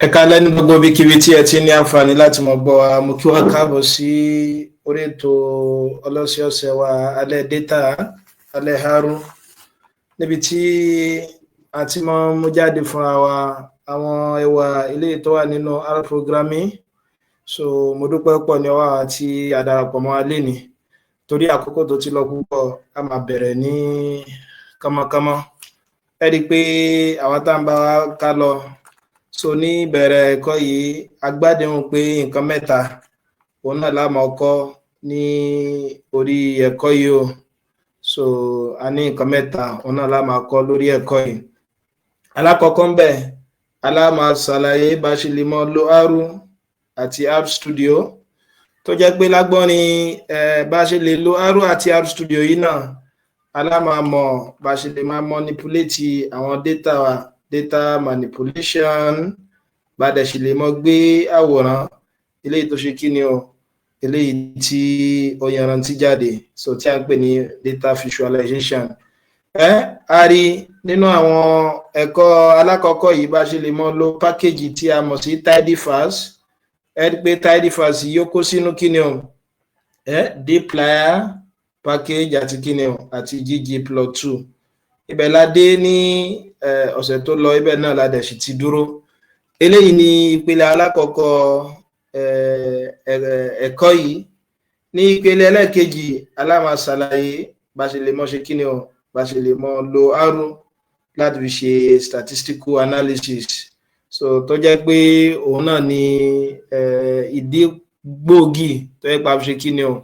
Ẹ̀ka lẹ́nu gbogbo ibikíbi tí ẹ ti ní àǹfààní láti mọ̀ gbọ́ wa, mo kí wa káàbọ̀ sí orí ètò ọlọ́sẹ̀ọ̀sẹ̀ wa alẹ́ data alẹ́ Harun, níbi tí a ti máa ń mú jáde fúnra wa àwọn ẹwà ilé tó wà nínú R programming. So mo dúpẹ́ pọ̀ ní ọwọ́ àti àdarapọ̀ mọ́ wa lénìí, torí àkókò tó ti lọ púpọ̀ a máa bẹ̀rẹ̀ ní kánmọ́kánmọ́. Ẹ rí i pé àwọn tá ń bá wa ká lọ. So ní bẹ̀rẹ̀ ẹ̀kọ́ yìí agbádẹ́hùn pé nǹkan mẹ́ta òun náà la máa kọ́ ní orí ẹ̀kọ́ yìí o. So a ní nǹkan mẹ́ta òun náà la máa kọ́ lórí ẹ̀kọ́ yìí. Alákọ̀ọ́kọ́ ń bẹ̀ máa ṣàlàyé bá ṣe lè mọ̀ lo R àti R Studio, tó jẹ́ pé lágbọ́nrin bá ṣe lè lo R àti R Studio yìí náà máa mọ̀ bá ṣe lè máa manipulate àwọn data manipulation, bá dẹ̀ ṣe lè mọ̀ gbé àwòrán eléyìí tó ṣe kí ni o, eléyìí tí ó yanrantí jáde, so tí a ń pè ní data visualization. A rí nínú àwọn ẹ̀kọ́ alákọ̀ọ́kọ́ yìí bá ṣe lè mọ̀ lo package tí a mọ̀ sí Tidyverse. Ẹ rí pé Tidyverse yóò kó sínú kí ni o, dplyr package àti kí ni o àti ggplot2. Ibẹ̀ la dé ní ọ̀sẹ̀ tó lọ, ibẹ̀ náà la dẹ̀ sì ti dúró. Eléyìí ni ìpele alákọ̀ọ́kọ́ ẹ̀kọ́ yìí. Ní ìpele ẹlẹ́ẹ̀kejì máa ṣàlàyé bá ṣe lè mọ̀ ṣe kí ni o, bá ṣe lè mọ̀ lo R láti fi ṣe statistical analysis. So tó jẹ́ pé òun náà ni ìdí gbòógì tó yẹ pa fi ṣe kí ni o,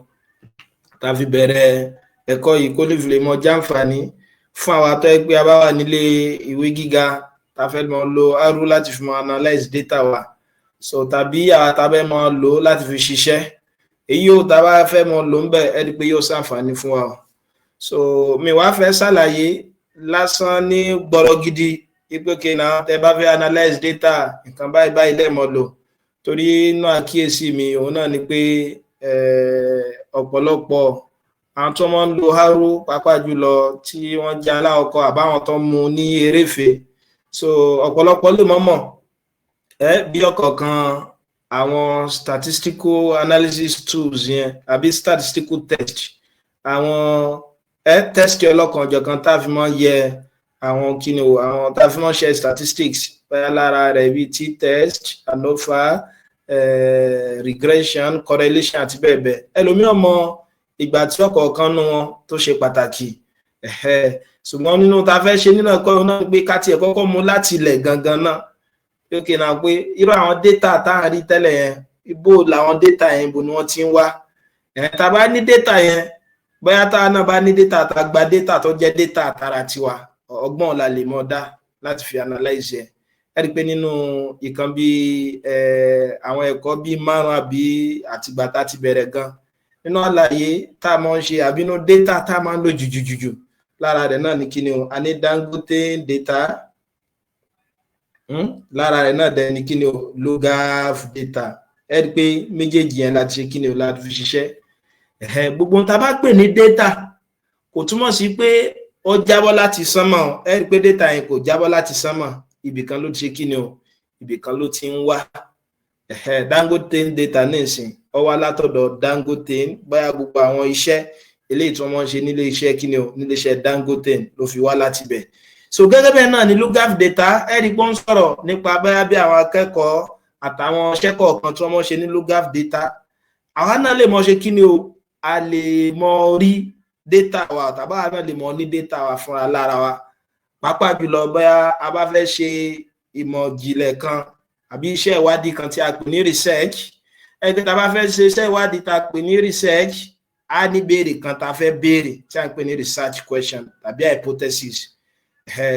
tá fi bẹ̀rẹ̀ ẹ̀kọ́ yìí kó lè fi lè mọ̀ jàǹfààní fún àwọn tó yẹ pé a bá wà nílé ìwé gíga tá fẹ́ mọ̀ lo R láti fi mọ̀ analyze data wa. So tàbí àwọn tá fẹ́ mọ̀ lò láti fi ṣiṣẹ́, èyí yóò tá bá fẹ́ mọ̀ lò ń bẹ̀ ẹ rí pé yóò ṣàǹfààní fún wa. So mi wá fẹ́ ṣàlàyé lásán ní gbọ́rọ̀ gidi ipò kéna tẹ́ bá fẹ́ analyze data nǹkan báyìí lẹ́ẹ̀mọ̀ lò, torí inú àkíyèsí mi òun náà ni pé ọ̀pọ̀lọpọ̀ àwọn tó máa ń lo R pàápàá jùlọ tí wọ́n jẹ́ aláwọ̀kọ́ àbáwọn tó ń mu ní eréfèé, so ọ̀pọ̀lọpọ̀ lè mọ̀ bí ọ̀kọ̀ọ̀kan àwọn statistical analysis tools yẹn àbí statistical test, àwọn test ọlọ́kan ọ̀jọ̀kan tá a fi máa yẹ àwọn kíni o, àwọn tá a fi máa ṣe statistics bẹ́ẹ̀ lára rẹ̀ bíi t-test, ANOVA, regression, correlation àti bẹ́ẹ̀ bẹ́ẹ̀. Ẹlòmíràn mọ̀ ìgbà tí ọ̀kọ̀ọ̀kan nú wọn tó ṣe pàtàkì, ṣùgbọ́n nínú tá fẹ́ ṣe nínú ẹ̀kọ́ náà pé ká tiẹ̀ kọ́kọ́ mú láti ilẹ̀ gangan náà, pé náà pé irú àwọn data tá a rí tẹ́lẹ̀ yẹn, ibo làwọn data yẹn ibo ni wọ́n ti ń wá. Tá bá ní data yẹn, bóyá tá náà bá ní data tá gba data tó jẹ́ data àtàrà tiwa, ọgbọ́n la lè mọ̀ dá láti fi analyze ẹ̀. Ẹ rí pé nínú ìkan bí àwọn ẹ̀kọ́ bí 5 àbí àtìgbà tá ti bẹ̀rẹ̀ gan, nínú àlàyé tá a máa ń ṣe àbínú data tá a máa ń lò jùjùjù lára rẹ̀ náà ní kíni o, a ní Dangote data, lára rẹ̀ náà dẹ̀ ní kíni o, Logaf data. Ẹ rí pé méjèèjì yẹn láti ṣe kíni o, láti fi ṣiṣẹ́. Gbogbo tá a bá pè ní data kò túmọ̀ sí pé ó jábọ́ láti sánmọ̀. Ẹ rí pé data yẹn kò jábọ́ láti sánmọ̀, ibìkan ló ti ṣe kíni o, ibìkan ló ti ń wá. Dangote data ní ìsìn ó wá látọ̀dọ̀ Dangote, báyà gbogbo àwọn iṣẹ́ eléyìí tí wọ́n máa ń ṣe nílé iṣẹ́ kíni o, nílé iṣẹ́ Dangote ló fi wá láti bẹ̀. So gẹ́gẹ́ bẹ́ẹ̀ náà ni Logaf data, ẹ̀rí pé ó ń sọ̀rọ̀ nípa báyà bí àwọn akẹ́kọ̀ọ́ àtàwọn iṣẹ́ kọ̀ọ̀kan tí wọ́n máa ń ṣe ní Logaf data. Àwa náà lè mọ̀ ṣe kíni o, a lè mọ̀ rí data wa tàbí àwa náà lè mọ̀ ní data wa fúnra lára wa, pàápàá jùlọ báyà a bá fẹ́ ṣe ìmọ̀ ìjìnlẹ̀ kan àbí iṣẹ́ ìwádìí kan tí a pè ní research. Ẹgbẹ́ tá a bá fẹ́ ṣe iṣẹ́ ìwádìí tá a pè ní research, a ní béèrè kan tá a fẹ́ béèrè tí a ń pè ní research question tàbí hypothesis.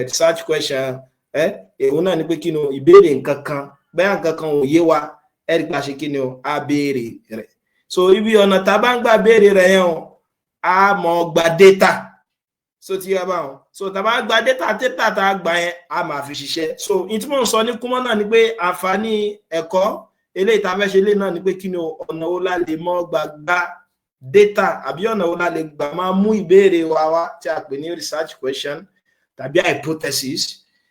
Research question èwo náà ni pé kí ni o, ìbéèrè nǹkan kan, bẹ́ẹ̀ nǹkan kan ò yé wa, ẹ̀rí pé a ṣe kí ni o, a béèrè rẹ̀. So ibi ọ̀nà tá a bá ń gbà béèrè rẹ̀ yẹn o, a mọ̀ gba data. So ti yá báwọn, so tá a bá gba data tá a gbà yẹn a máa fi ṣiṣẹ́. So ìtí mò ń sọ ní kúmọ́ náà ni pé àǹfààní ẹ̀kọ́ eléyìí tá a fẹ́ ṣe lé náà ni pé kí ni o, ọ̀nà wo la lè mọ̀ gbà data àbí ọ̀nà wo la lè gbà máa mú ìbéèrè wa wá tí a pè ní research question tàbí hypothesis.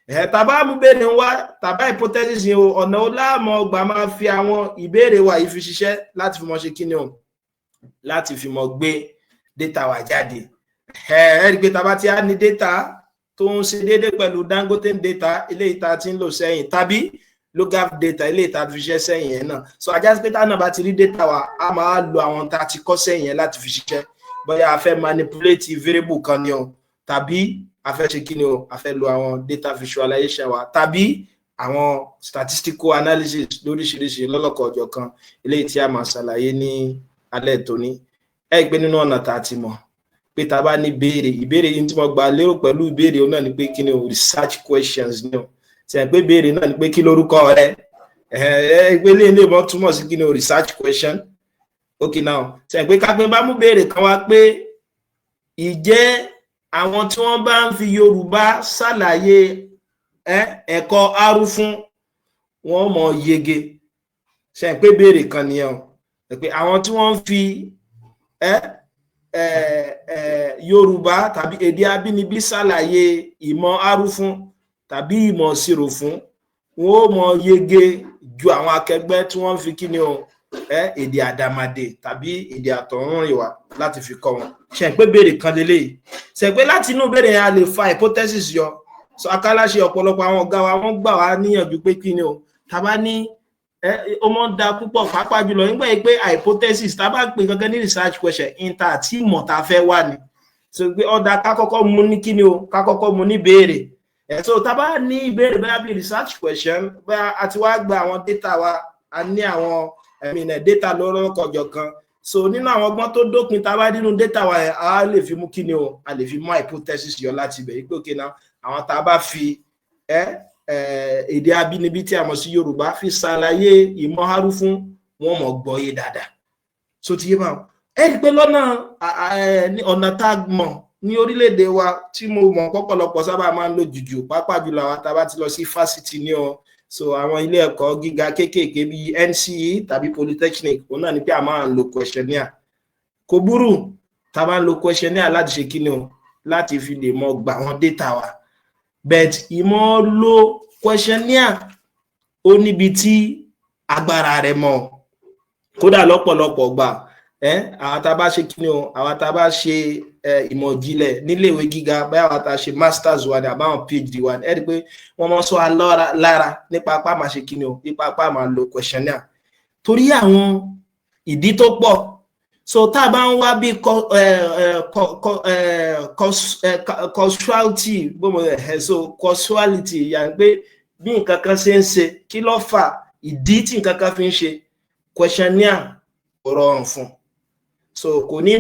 tàbá mú béèrè wá tàbá hypothesis yẹn o ọ̀nà ó láàmú ọgbà máa fi àwọn ìbéèrè wa yìí fi ṣiṣẹ́ láti fi mọ ṣe kíni o láti fi mọ gbé data wa jáde rí pé tàbá tí a ní data tó ń ṣe déédéé pẹ̀lú Dangote data eléyìí tá a ti ń lò sẹ́yìn tàbí logaf data eléyìí tá a fi ṣiṣẹ́ sẹ́yìn yẹn náà so ajá sí pé tá náà bá ti rí data wa a máa lo àwọn tá a ti kọ́ sẹ́yìn yẹn láti fi ṣiṣẹ́ bóyá a fẹ́ manipulate variable kan ni o tàbí a fẹ́ ṣe kíni o a fẹ́ lo àwọn data visualization wa tàbí àwọn statistical analysis lóríṣiríṣi lọ́lọ́kọ̀ ọjọ́ kan eléyìí tí a máa ṣàlàyé ní alẹ́ tòní gbé nínú ọ̀nà tá a ti mọ̀ pé tá a bá ní ìbéèrè yìí tí mo gbà lérò pẹ̀lú ìbéèrè náà ni pé kíni o research questions ni o ṣe pé ìbéèrè náà ni pé kí lórúkọ rẹ pé lè mọ́ túmọ̀ sí kíni o research question okay now ṣe pé ká pé bá mú béèrè kan wá pé ìjẹ́ àwọn tí wọ́n bá ń fi Yorùbá ṣàlàyé ẹ̀kọ́ arú fún wọn mọ̀ yege ṣe pé béèrè kan nìyẹn o pé àwọn tí wọ́n ń fi Yorùbá tàbí èdè abínibí ṣàlàyé ìmọ̀ arú fún tàbí ìmọ̀ ìṣirò fún wọn ó mọ̀ yege ju àwọn akẹgbẹ́ tí wọ́n ń fi kíni o èdè àdàmàdè tàbí èdè àtọ̀húnrìnwá láti fi kọ́ wọn ṣe pé béèrè kan lélẹ́yìí ṣe pé láti inú béèrè yẹn a lè fa hypothesis yọ so akáláṣe ọ̀pọ̀lọpọ̀ àwọn ọ̀gá wa wọ́n gbà wá níyànjú pé kíni o tàbá ní ó mọ́ da púpọ̀ pàápàá jùlọ nígbà yìí pé hypothesis tàbá pè gangan ní research question inter àti ìmọ̀ tá a fẹ́ wà ní so pé ọ̀dà ká kọ́kọ́ mú ní kíni o ká kọ́kọ́ mú ní béèrè so tàbá ní ìbéèrè bẹ́ẹ̀ bí research question bẹ́ẹ̀ àti wá gba àwọn data wa a ní àwọn data lọ́rọ̀kọ̀jọ̀ kan so nínú àwọn ọgbọ́n tó dópin tá a bá nínú data wa yẹn a lè fi mú kíni o a lè fi mú hypothesis yọ láti ibẹ̀ pé òkè náà àwọn tá a bá fi èdè abínibí tí a mọ̀ sí Yorùbá fi ṣàlàyé ìmọ̀ arú fún wọn mọ̀ gbọ́yé dáadáa so ti yé bá rí pé lọ́nà ọ̀nà tá a mọ̀ ní orílẹ̀-èdè wa tí mo mọ̀ pọ̀pọ̀lọpọ̀ sábà máa ń lo jùjù pàápàá jùlọ àwọn tá a bá ti lọ sí fásitì ní ọ so àwọn ilé ẹ̀kọ́ gíga kéékèèké bíi NCE tàbí polytechnic òun náà ni pé a máa ń lo questionnaire kò burú tá a bá ń lo questionnaire láti ṣe kíni o láti fi lè mọ gbà wọn data wa but ìmọ̀ lo questionnaire ó níbi tí agbára rẹ̀ mọ̀ kódà lọ́pọ̀lọpọ̀ gbà àwọn tá a bá ṣe kíni o àwọn tá a bá ṣe ìmọ̀ ìjìnlẹ̀ níléèwé gíga báyà àwọn tá a ṣe masters wa ní àbáwọn PhD wa ní ẹ rí pé wọ́n mọ̀ sọ lára nípa apá máa ṣe kíni o nípa apá máa lo questionnaire torí àwọn ìdí tó pọ̀ so tá a bá ń wá bí causality so causality yà ń pé bí nǹkan kan ṣe ń ṣe kí ló fà ìdí tí nǹkan kan fi ń ṣe questionnaire kò rọrùn fún so kò ní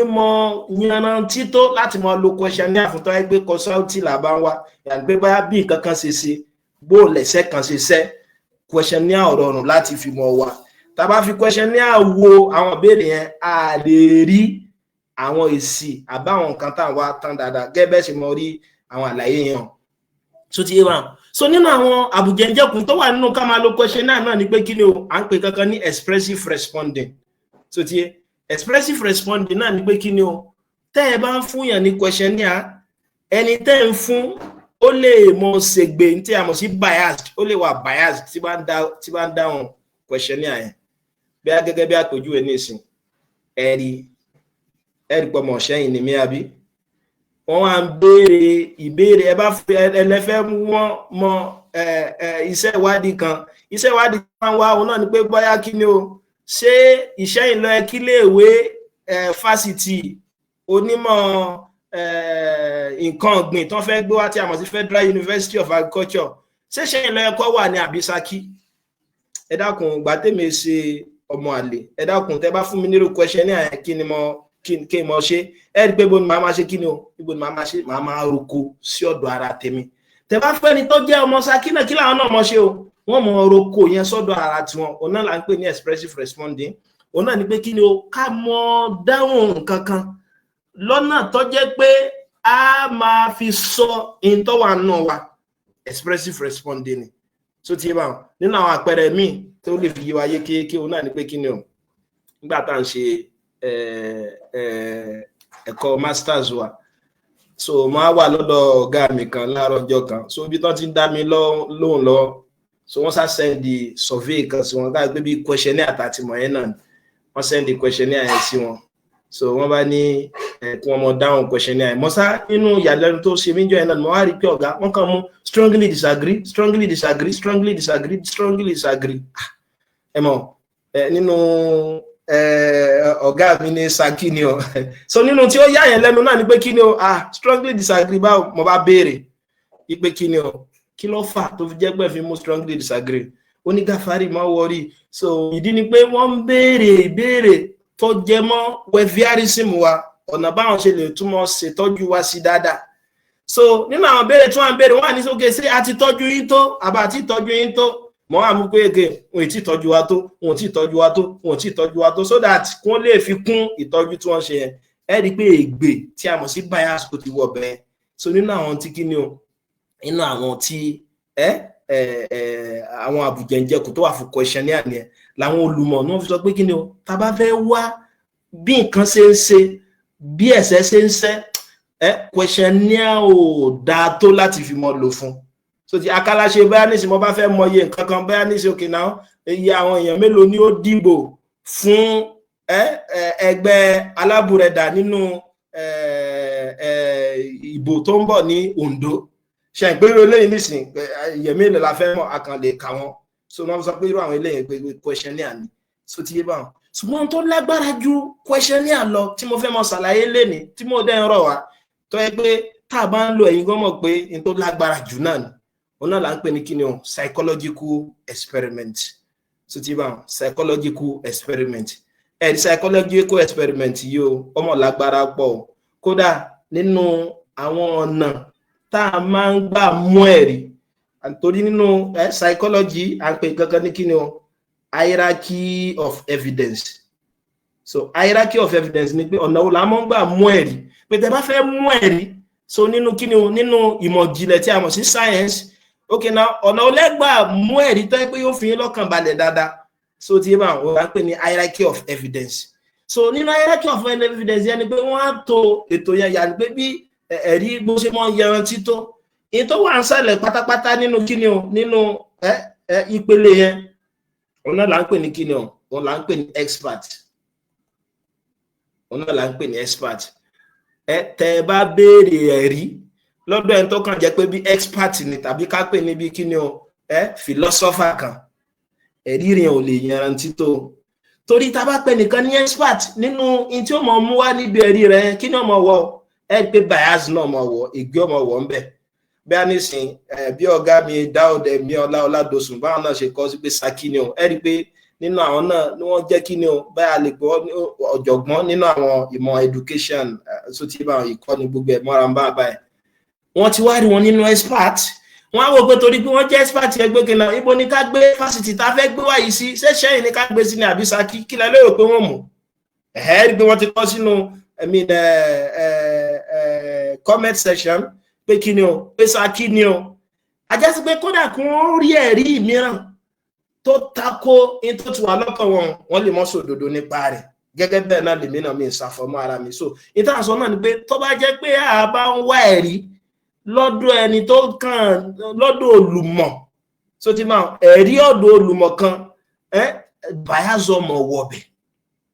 mọ yanrantí tó láti mọ lo questionnaire fún tó yẹ pé causality là bá ń wá yà ń pé báyà bí nǹkan kan ṣe ṣe bó lẹ̀ṣẹ̀ kan ṣe ṣẹ́ questionnaire ò rọrùn láti fi mọ̀ wá tá bá fi questionnaire wo àwọn ìbéèrè yẹn a lè rí àwọn èsì àbáwọn nǹkan tá à ń wá tán dáadáa gẹ́gẹ́ bẹ́ẹ̀ ṣe mọ rí àwọn àlàyé yẹn so ti yé wa so nínú àwọn àbùjẹ̀ǹjẹ̀kùn tó wà nínú ká máa lo questionnaire náà ni pé kí ni o à ń pè kankan ní expressive responding so ti yé expressive responding náà ni pé kí ni o tẹ́ ẹ bá ń fún yàn ní questionnaire ẹni tẹ́ ń fún ó lè mọ ṣègbè tí a mọ̀ sí biased ó lè wà biased tí bá ń dáhùn questionnaire yẹn bí a gẹ́gẹ́ bí àpèjúwe ní ìsìn ẹ̀rí pọ̀ mọ̀ ṣẹ́yìn ní miabi wọ́n wá ń béèrè ìbéèrè ẹ bá ẹlẹ́fẹ́ wọ́n mọ iṣẹ́ ìwádìí kan wá òun náà ni pé bóyá kí ni o ṣé iṣẹ́ ìlọ ẹ kí léèwé fásitì onímọ̀ nǹkan ọ̀gbìn tó fẹ́ gbé wá tí a mọ̀ sí Federal University of Agriculture ṣé iṣẹ́ ìlọ ẹ̀kọ́ wà ní àbísákí ẹ dákun gbàtẹ́mi ṣe ọmọ àlè ẹ dákun tẹ́ bá fún mi nírú questionnaire kí ni mo ṣe ẹ rí pé ibo ni màá máa ṣe kí ni o ibo ni màá máa ṣe màá máa roko sí ọ̀dọ̀ ara tèmi tẹ́ bá fẹ́ ni tó jẹ́ ọmọ Ṣakí náà kí làwọn náà mọ̀ ṣe o wọ́n mọ̀ roko yẹn sọ́dọ̀ ara tiwọn òun náà là ń pè ní expressive responding òun náà ni pé kí ni o ká mọ̀ dáhùn kankan lọ́nà tó jẹ́ pé a máa fi sọ in tó wà náà wa expressive responding ni so ti bá wọn nínú àwọn àpẹẹrẹ míì tó lè fi yé wa yékéyéké òun náà ni pé kí ni o nígbà tá à ń ṣe ẹ̀kọ́ masters wa so máa wà lọ́dọ̀ ọ̀gá mi kan láàárọ̀ ọjọ́ kan so ibi tán ti ń dá mi lóhùn lọ so wọ́n sá send the survey kan sí wọn káàkiri bí questionnaire àtàtìmọ̀ yẹn náà wọ́n send the questionnaire yẹn sí wọn so wọ́n bá ní kí wọ́n mọ dáhùn questionnaire yẹn mo sá nínú ìyàlẹ́nu tó ṣe mí jọ yẹn náà mo wá rí pé ọ̀gá wọ́n kàn mú strongly disagree strongly disagree strongly disagree strongly disagree ẹ mọ̀ nínú ọ̀gá mi ní Saki ni o so nínú tí ó yà yẹn lẹ́nu náà ni pé kí ni o strongly disagree báwo mo bá béèrè ipe kí ni o kí ló fà tó fi jẹ́ pé fi mú strongly disagree ó ní Gafari má wọrí so ìdí ni pé wọ́n ń béèrè ìbéèrè tó jẹ mọ́ wẹ̀víárísìmù wa ọ̀nà báwọn ṣe lè túmọ̀ ṣètọ́jú wa sí dáadáa so nínú àwọn béèrè tí wọ́n ń béèrè wọ́n á ní sókè sí àti tọ́jú yín tó àbá àti tọ́jú yín tó mọ́ àmú pé èké wọn ì tí tọ́jú wa tó wọn ò tí tọ́jú wa tó wọn ò tí tọ́jú wa tó so that kí wọ́n lè fi kún ìtọ́jú tí wọ́n ṣe yẹn ẹ rí i pé ègbè tí a mọ̀ sí bias kò ti wọ̀ bẹ́ẹ̀ so nínú àwọn tí kí ni o nínú àwọn tí àwọn àbùjẹ̀ǹjẹ̀kù tó wà fún questionnaire yẹn làwọn olùmọ̀ ní wọ́n fi sọ pé kí ni o tá bá fẹ́ wá bí nǹkan ṣe ń ṣe bí ẹ̀sẹ̀ ṣe ń ṣẹ́ questionnaire ò dáa tó láti fi mọ́ lò fún so ti akálàṣe bẹ́ẹ̀ ní ìsìn mo bá fẹ́ mọ iye nǹkan kan bẹ́ẹ̀ ní ìsìn òkè náà iye àwọn èèyàn mélòó ni ó dìbò fún ẹgbẹ́ alábùrẹ̀dà nínú ìbò tó ń bọ̀ ní Ondo ṣe ìgbéró eléyìí nísìn èèyàn mélòó la fẹ́ mọ̀ àkànlè kà wọ́n so wọ́n sọ pé irú àwọn eléyìí pé questionnaire ni so ti yé báwọn ṣùgbọ́n tó lágbára ju questionnaire lọ tí mo fẹ́ mọ ṣàlàyé lénìí tí mo dẹ́ ń rọ̀ wá tó yẹ pé tá a bá ń lo ẹ̀yin gan mọ̀ pé n tó lágbára jù náà ni òun náà là ń pè ní kíni o psychological experiment so ti báwọn psychological experiment psychological experiment yìí o ọmọ lágbára pọ̀ kódà nínú àwọn ọ̀nà tá a máa ń gbà mú ẹ̀rí àtòrí nínú psychology à ń pè kankan ní kíni o hierarchy of evidence so hierarchy of evidence ni pé ọ̀nà wo la máa ń gbà mú ẹ̀rí pé tẹ́ bá fẹ́ mú ẹ̀rí so nínú kíni o nínú ìmọ̀ ìjìnlẹ̀ tí a mọ̀ sí science okay now ọ̀nà olẹ́gbà mú ẹ̀rí tó pé yóò fi yín lọ́kàn balẹ̀ dáadáa so tí wọ́n wá pè ní hierarchy of evidence so nínú hierarchy of evidence yẹn ni pé wọ́n á to ètò yẹn yà ni pé bí ẹ̀rí bó ṣe mọ́ yanrantí tó èyí tó wà ń ṣẹlẹ̀ pátápátá nínú kíni o nínú ìpele yẹn òun náà là ń pè ní kíni o òun là ń pè ní expert òun náà là ń pè ní expert tẹ́ bá béèrè ẹ̀rí lọ́dọ̀ ẹni tó kàn jẹ́ pé bí expert ni tàbí ká pè ní bí kíni o philosopher kan ẹ̀rí rẹ̀ ò lè yanrantí tó torí tá bá pè nìkan ní expert nínú in tí ó mọ̀ mú wá níbi ẹ̀rí rẹ̀ kí ni ó mọ̀ wọ̀ pé bias náà mọ̀ wọ̀ ègbé ọmọ wọ̀ ń bẹ̀ bí a nísìn bí ọ̀gá mi Dáúdà mi Ọládòsùn báwọn náà ṣe kọ́ sí pé Saki ni o rí pé nínú àwọn náà ni wọ́n jẹ́ kí ni o báyà lè gbọ́ ọ̀jọ̀gbọ́n nínú àwọn ìmọ̀ education so tí bá ìkọ́ni gbogbo ẹ̀ mọ́ra ń bá báyìí wọ́n ti wá rí wọn nínú expert wọ́n á wò pé torí pé wọ́n jẹ́ expert ẹgbẹ́ kan náà ibo ni ká gbé fásitì tá a fẹ́ gbé wáyìí sí ṣé Ṣẹ́yìn ni ká gbé sí ní àbí Saki kí lẹ lérò pé wọ́n mú rí pé wọ́n ti kọ́ sínú comment section pé kí ni o pé Saki ni o ajásí pé kódà kí wọ́n rí ẹ̀rí mìíràn tó tako in tó ti wà lọ́kàn wọn lè mọ́ sòdodo nípa rẹ̀ gẹ́gẹ́ bẹ́ẹ̀ náà lèmi náà mi ìsàfọ́mọ́ ara mi so ìtànsọ náà ni pé tó bá jẹ́ pé a bá ń wá ẹ̀rí lọ́dọ̀ ẹni tó kàn lọ́dọ̀ olùmọ̀ so ti máa ẹ̀rí ọ̀dọ̀ olùmọ̀ kan bàyázọmọ̀ wọ̀bẹ̀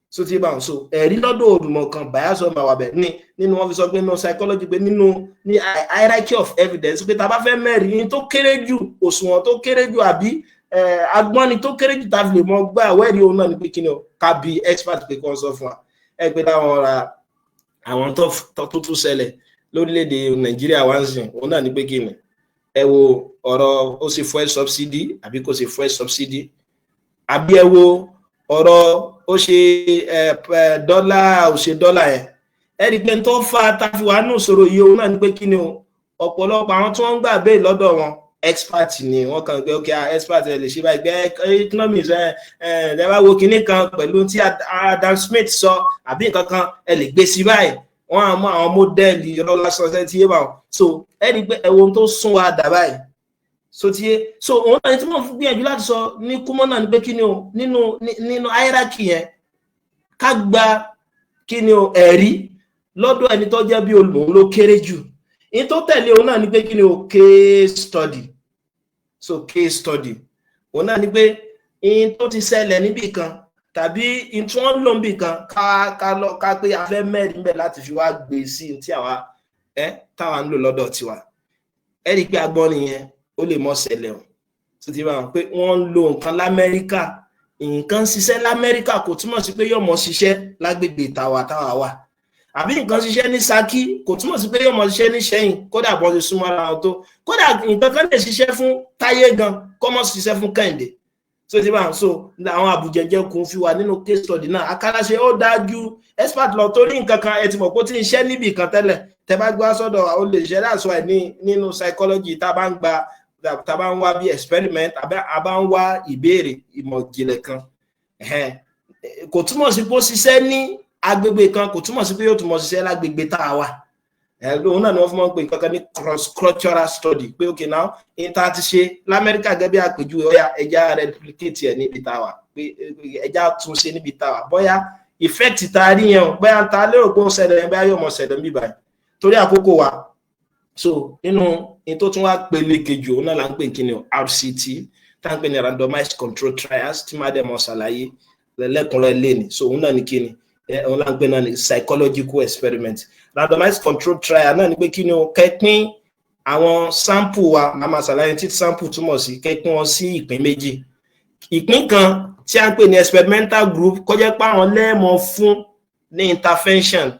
so ti máa so ẹ̀rí lọ́dọ̀ olùmọ̀ kan bàyázọmọ̀ wọ̀bẹ̀ nínú wọn fi sọ pé nínú psychology pé nínú ní hierarchy of evidence pé tá bá fẹ́ mẹ́rin tó kéré jù òṣùwọ̀n tó kéré jù àbí agbọ́ni tó kéré jù tàbí lè mọ gbá àwẹ́rí òun náà ní pé kí ni ká bí expert pé kọ́ sọ fún wa pé táwọn ra àwọn tó tún ṣẹlẹ̀ lórílẹ̀‐èdè Nàìjíríà wá ń sìn òun náà ní pé kí ni wo ọ̀rọ̀ ó sì fuel subsidy àbí kò sì fuel subsidy àbí wo ọ̀rọ̀ ó ṣe dọ́là ò ṣe dọ́là yẹn rí pé tó fa tafiwa nù sọ̀rọ̀ yìí òun náà ní pé kí ni ọ̀pọ̀lọpọ̀ àwọn tí wọ́n ń gbà bẹ́ẹ̀ lọ́dọ̀ wọn expert ni wọ́n kàn gbé okay expert lè ṣe báyìí gbé economics ẹ bá wo kinní kan pẹ̀lú tí Adam Smith sọ àbí nǹkan kan ẹ lè gbé sí báyìí wọ́n á mú àwọn mọ́dẹ́ẹ̀lì ọlọ́lá sọ́sẹ́ tí yé bá wọn so ẹ rí pé ẹ̀wọ̀n tó sún wa dà báyìí so tí yé so òun náà tí wọ́n fi gbìyànjú láti sọ ní kúmọ́ náà ní pé kí ni o nínú hierarchy yẹn ká gba kí ni o ẹ̀rí lọ́dọ̀ ẹni tó jẹ́ bí olùmọ̀ ló kéré jù in tó tẹ̀lé òun náà ni pé kí ni o case study. So case study òun náà ni pé in tó ti ṣẹlẹ̀ níbì kan tàbí in tí wọ́n lò níbì kan ká pé a fẹ́ mẹ́rin bẹ́ẹ̀ láti fi wá gbé sí tí àwa táwa ń lò lọ́dọ̀ tiwa. Ẹ rí i pé agbọ́n nìyẹn ó lè mọ́ ṣẹlẹ̀ o. So ti máa pé wọ́n ń lo nǹkan l'Amẹ́ríkà, nǹkan ṣiṣẹ́ l'Amẹ́ríkà kò túmọ̀ sí pé yóò mọ̀ ṣiṣẹ́ lágbègbè táwa wà. Àbí nǹkan ṣiṣẹ́ ní Ṣakí kò túmọ̀ sí pé yóò mọ̀ ṣiṣẹ́ ní Ṣẹ̀yìn, kódà bọ́ ti súnmọ́ ara wọn tó. Kódà nǹkan kan lè ṣiṣẹ́ fún Táyé gan kó mọ̀ ṣiṣẹ́ fún Kẹ́hìndé. So ti máa so àwọn àbùjẹjẹ kún fi wà nínú case study náà. Àkàràṣe ó dájú expert lọ torí nǹkan kan ẹ ti mọ̀ pé ó ti ń ṣẹ́ níbì kan tẹ́lẹ̀. Tẹ́ bá gbá sọ́dọ̀ ó lè ṣe that's why nínú psychology tá bá ń wá bí experiment a bá ń wá ìbéèrè ìmọ̀ ìjìnlẹ̀ kan. Kò túmọ̀ sí pé ó ṣiṣẹ́ ní agbègbè kan, kò túmọ̀ sí pé yóò túmọ̀ ṣiṣẹ́ lágbègbè tá a wà. Òun náà ni wọ́n fi máa ń pè nǹkan kan ní cross cultural study pé okay now in tá ti ṣe l'Amẹ́ríkà gẹ́gẹ́ bí àpèjúwe ọ̀yà ẹja replicate ẹ̀ níbi tá a wà, pé ẹja tún ṣe níbi tá a wà, bóyá effect tá a rí yẹn bóyá tá a lérò pé ó ṣẹlẹ̀ yẹn bóyá yóò mọ̀ ṣẹlẹ̀ níbí báyìí torí àkókò wa. So nínú in tó tún wá pele kejì òun náà là ń pè kí ni o RCT tá ń pè ní randomized control trials tí máa dẹ̀ mọ̀ ṣàlàyé lẹ́kùnrẹ́ lẹ́ni. So òun náà ní kí ni òun là ń pè náà ní psychological experiment. Randomized control trial náà ní pé kí ni o kẹ́pín àwọn sample wa máa ṣàlàyé tí sample túmọ̀ sí, kẹ́pín wọn sí ìpín méjì. Ìpín kan tí a ń pè ní experimental group kó jẹ́ pé àwọn lẹ́ẹ̀mọ̀ fún ní intervention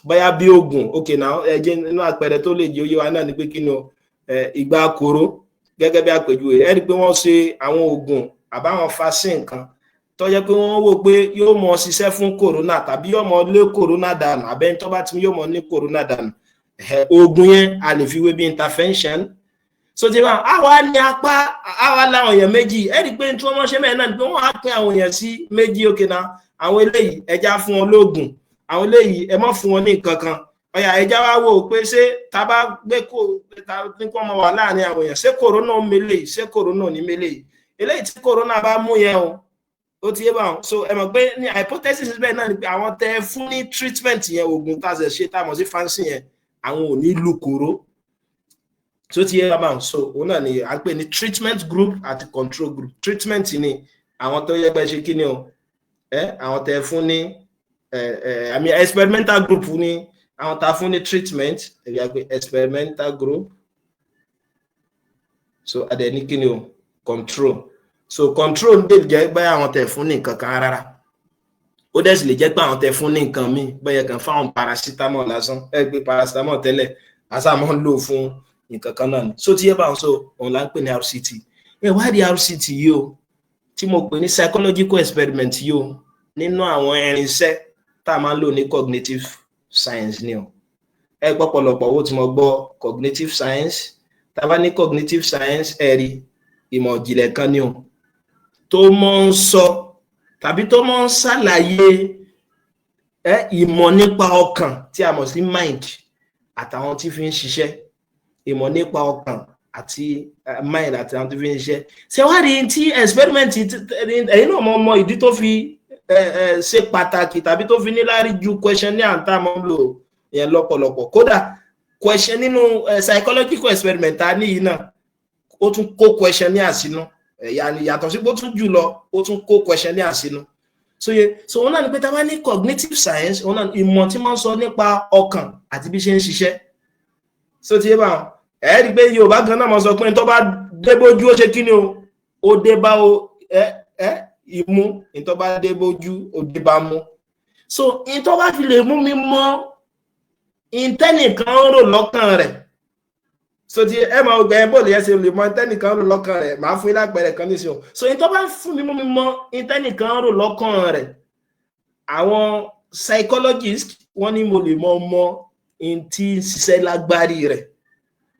bóyá bí oògùn okay now ẹjẹ nínú àpẹẹrẹ tó lè jẹ́ oyé wa náà ni pé kí ni o ìgbà kòró gẹ́gẹ́ bí àpèjúwe ẹ rí pé wọ́n ṣe àwọn oògùn àbáwọn vaccine kan tó jẹ́ pé wọ́n wò pé yóò mọ ṣiṣẹ́ fún corona tàbí yóò mọ lé corona dànù àbẹ́ni tó bá ti yóò mọ ní corona dànù. Oògùn yẹn a lè fi wé bí intervention. So ti wá àwa ní apá àwa láwọn èèyàn méjì ẹ rí pé tí wọ́n mọ̀ ṣe mẹ́rin náà ni pé wọ́n á pín àwọn èèyàn sí méjì okay now àwọn eléyìí ẹja fún wọn lóògùn, àwọn eléyìí ẹ má fún wọn ní nǹkan kan. Ọ̀yà ẹja wá wò pé ṣé tá bá gbé ní kó mọ wà láàrin àwọn èèyàn ṣé corona mele ṣé corona ní mele eléyìí tí corona bá mú yẹn ó ti yé bá wọn. So ẹ mọ̀ pé ní hypothesis bẹ́ẹ̀ náà ni pé àwọn tẹ fún ní treatment yẹn oògùn tá a ṣe tá a mọ̀ sí fancy yẹn àwọn ò ní lu kòró. So ti yé bá wọn. So òun náà ni à ń pè ní treatment group àti control group. Treatment ni àwọn tó yẹ pé ṣe kí ni o àwọn tẹ fún ní experimental group ni àwọn tá fún ní treatment ẹ̀yà pé experimental group. So adẹ̀ ní kí ni o control. So control lè jẹ́ pé àwọn tẹ fún ní nǹkan kan rárá, ó dẹ̀ sì lè jẹ́ pé àwọn tẹ fún ní nǹkan míì bóyá kan fáwọn paracetamol lásán pé paracetamol tẹ́lẹ̀ àsámọ́ ń lò fún nǹkan kan náà ni. So tí yẹ bá wọn so òun là ń pè ní RCT. Ìwádìí RCT yìí o tí mo pè ní psychological experiment yìí o nínú àwọn irinṣẹ́ tá a máa ń lò ní cognitive science ni o. Pọ̀pọ̀lọpọ̀ owó tí mo gbọ́ cognitive science tá a bá ní cognitive science ẹ̀rí ìmọ̀ ìjìnlẹ̀ kan ni o tó mọ́ ń sọ tàbí tó mọ́ ń ṣàlàyé ìmọ̀ nípa ọkàn tí a mọ̀ sí mind àtàwọn tí fi ń ṣiṣẹ́, ìmọ̀ nípa ọkàn àti mind àtàwọn tí fi ń ṣiṣẹ́. Ṣé wá rí tí experiment ẹ̀yin náà mọ̀ ìdí tó fi ṣe pàtàkì tàbí tó fi níláárí ju questionnaire tá a mọ̀ ń lò yẹn lọ́pọ̀lọpọ̀. Kódà question nínú psychological experiment tá a ní yìí náà ó tún kó questionnaire sínú. Yàtọ̀ sí pé ó tún jù lọ ó tún kó questionnaire sínú. So òun náà ni pé tá a bá ní cognitive science òun náà ìmọ̀ tí wọ́n sọ nípa ọkàn àti bí ṣe ń ṣiṣẹ́. So ti yé bá wọn rí pé Yorùbá gan náà mọ̀ sọ pé tó bá dé bójú ó ṣe kí ni o ó dé bá imú tó bá dé bójú ó dé bá mú. So tó bá fi lè mú mi mọ́ ìtẹ́nìkan rò lọ́kàn rẹ̀. So ti ẹ máa gbẹ bó lè ṣe lè mọ ìtẹ́nìkan rò lọ́kàn rẹ̀ máa fún yín lápẹẹrẹ kan nísìnyí. So tó bá fún mi mú mi mọ ìtẹ́nìkan rò lọ́kàn rẹ̀ àwọn psychologist wọ́n ní mo lè mọ tí ń ṣiṣẹ́ lágbárí rẹ̀.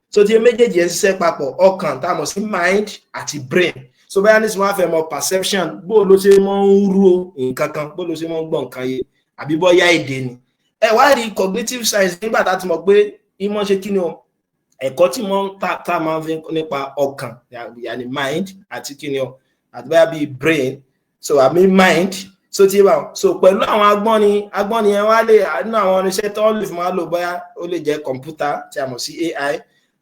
So ti méjèèjì ń ṣiṣẹ́ papọ̀ ọkàn tá a mọ̀ sí mind àti brain. So bẹ́ẹ̀ ní sinmi wọ́n fẹ́ mọ perception bó ló ṣe mọ́ ń rú nǹkan kan bó ló ṣe mọ́ ń gbọ́ nǹkan yé àbí bọ́yá èdè ni. Wá rí cognitive science nígbà tá a ti mọ̀ pé ìmọ̀ ṣe kí ni o ẹ̀kọ́ tí wọ́n tá máa ń fi nípa ọkàn yàní mind àti kí ni o àti bóyá bíi brain. So àmì mind so ti bá so pẹ̀lú àwọn agbọ́n ni yẹn wá lè nínú àwọn irinṣẹ́ tó lè fi máa lò bóyá ó lè jẹ́ kọ̀ǹpútà tí a mọ̀ sí AI,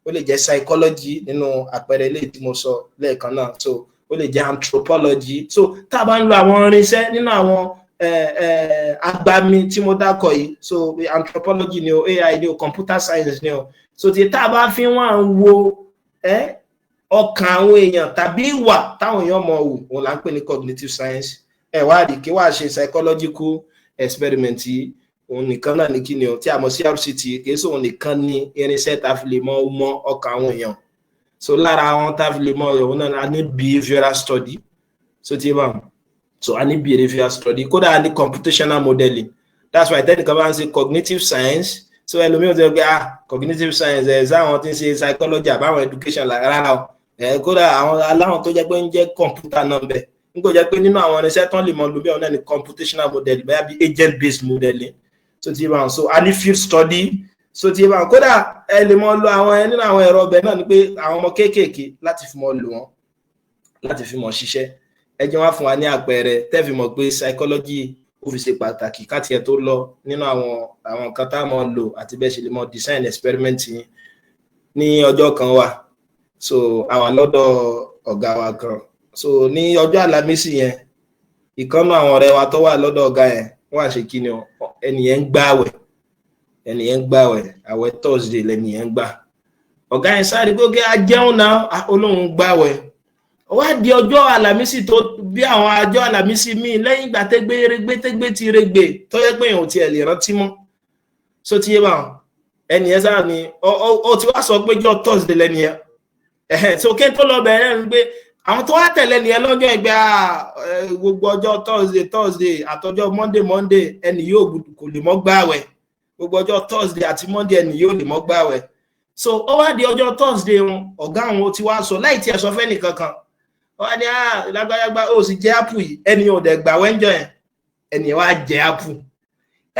ó lè jẹ́ psychology nínú àpẹẹrẹ ilé tí mo sọ lẹ́ẹ̀kan náà, so ó lè jẹ́ anthropology. So tá a bá ń lo àwọn irinṣẹ́ nínú àwọn agbami tí mo dákọ̀ yìí, so anthropology ni o, AI ni o, computer science ni o, so tí tá a bá fi wọ́n wo ọkàn àwọn èèyàn tàbí ìwà táwọn èèyàn mọ̀ wù, òun là ń pè ní cognitive science. Wádìí kí wàá ṣe psychological experiment yìí, òun nìkan náà ní kí ni o tí a mọ̀ sí RCT, kìí sọ òun nìkan ní irinṣẹ́ tá a fi lè mọ ọkàn àwọn èèyàn. So lára àwọn tá a fi lè mọ òun náà a ní behavioral study, so tí bá so a ní behavioral study, kódà a ní computational modeling. That's why tẹ́nìkan bá ń ṣe cognitive science, so ẹlòmíràn ti sọ pé cognitive science sáwọn tí ń ṣe psychology àbáwọn education rárá o, kódà àwọn aláwọn tó jẹ́ pé ń jẹ́ computer náà bẹ́ẹ̀ nígbà jẹ́ pé nínú àwọn irinṣẹ́ tán lè mọ lóbi ọ̀nà ní computational modeling bẹ́ẹ̀ bí agent based modeling, so ti bá so a ní field study, so ti bá kódà ẹ lè mọ lo àwọn nínú àwọn ẹ̀rọ ọbẹ̀ náà ni pé àwọn ọmọ kéékèèké láti fi mọ lò wọ́n láti fi mọ ṣiṣẹ́. Ẹ jẹ́ wá fún wa ní àpẹẹrẹ tẹ́ fi mọ̀ pé psychology ó fi ṣe pàtàkì káti ẹ̀ tó lọ nínú àwọn nǹkan tá a mọ̀ lò àti bẹ́ẹ̀ ṣe lè mọ design experiment yìí. Ní ọjọ́ kan wà, so àwa lọ́dọ̀ ọ̀gá wa kan, so ní ọjọ́ Àlàmísì yẹn ìkànnà àwọn ọ̀rẹ́ wa tó wà lọ́dọ̀ ọ̀gá yẹn wọ́n ṣe kí ni o, ẹnìyẹn ń gbààwẹ̀ àwẹ̀ Thursday lẹ́nìyẹn ń gbà. Ọ̀gá yẹn sáré gbógé ajẹun náà olóhùn gbààwẹ̀, wá di ọjọ́ Àlàmísì tó bí àwọn àjọ Àlàmísì míì lẹ́yìn ìgbà tẹ́gbé ti regbe tó yẹ pé èèyàn ò tiẹ̀ lè rántí mọ́, so ti yé bá wọn ẹnìyẹn sáà ni ó ti wá sọ pé jọ Thursday lẹ́nìyẹn so kí n tó lọ bẹ̀rẹ̀ ń gbé àwọn tó wá tẹ̀lé nìyẹn lọ́jọ́ ẹgbẹ́ gbogbo ọjọ́ Thursday àtọjọ́ Monday ẹni yóò kò lè mọ́ gbààwẹ̀, gbogbo ọjọ́ Thursday àti Monday ẹni yóò lè mọ́ gbààwẹ̀. So ó wá di ọjọ́ Thursday ọ̀gá àwọn ti wá sọ láì tí ẹ sọ fẹ́ nìkankan, ó wá ní lágbàgbà ó sì jẹ́ ápù yìí, ẹni ò dẹ̀ gbààwẹ̀ ń jọ yẹn, ẹni wá jẹ́ ápù.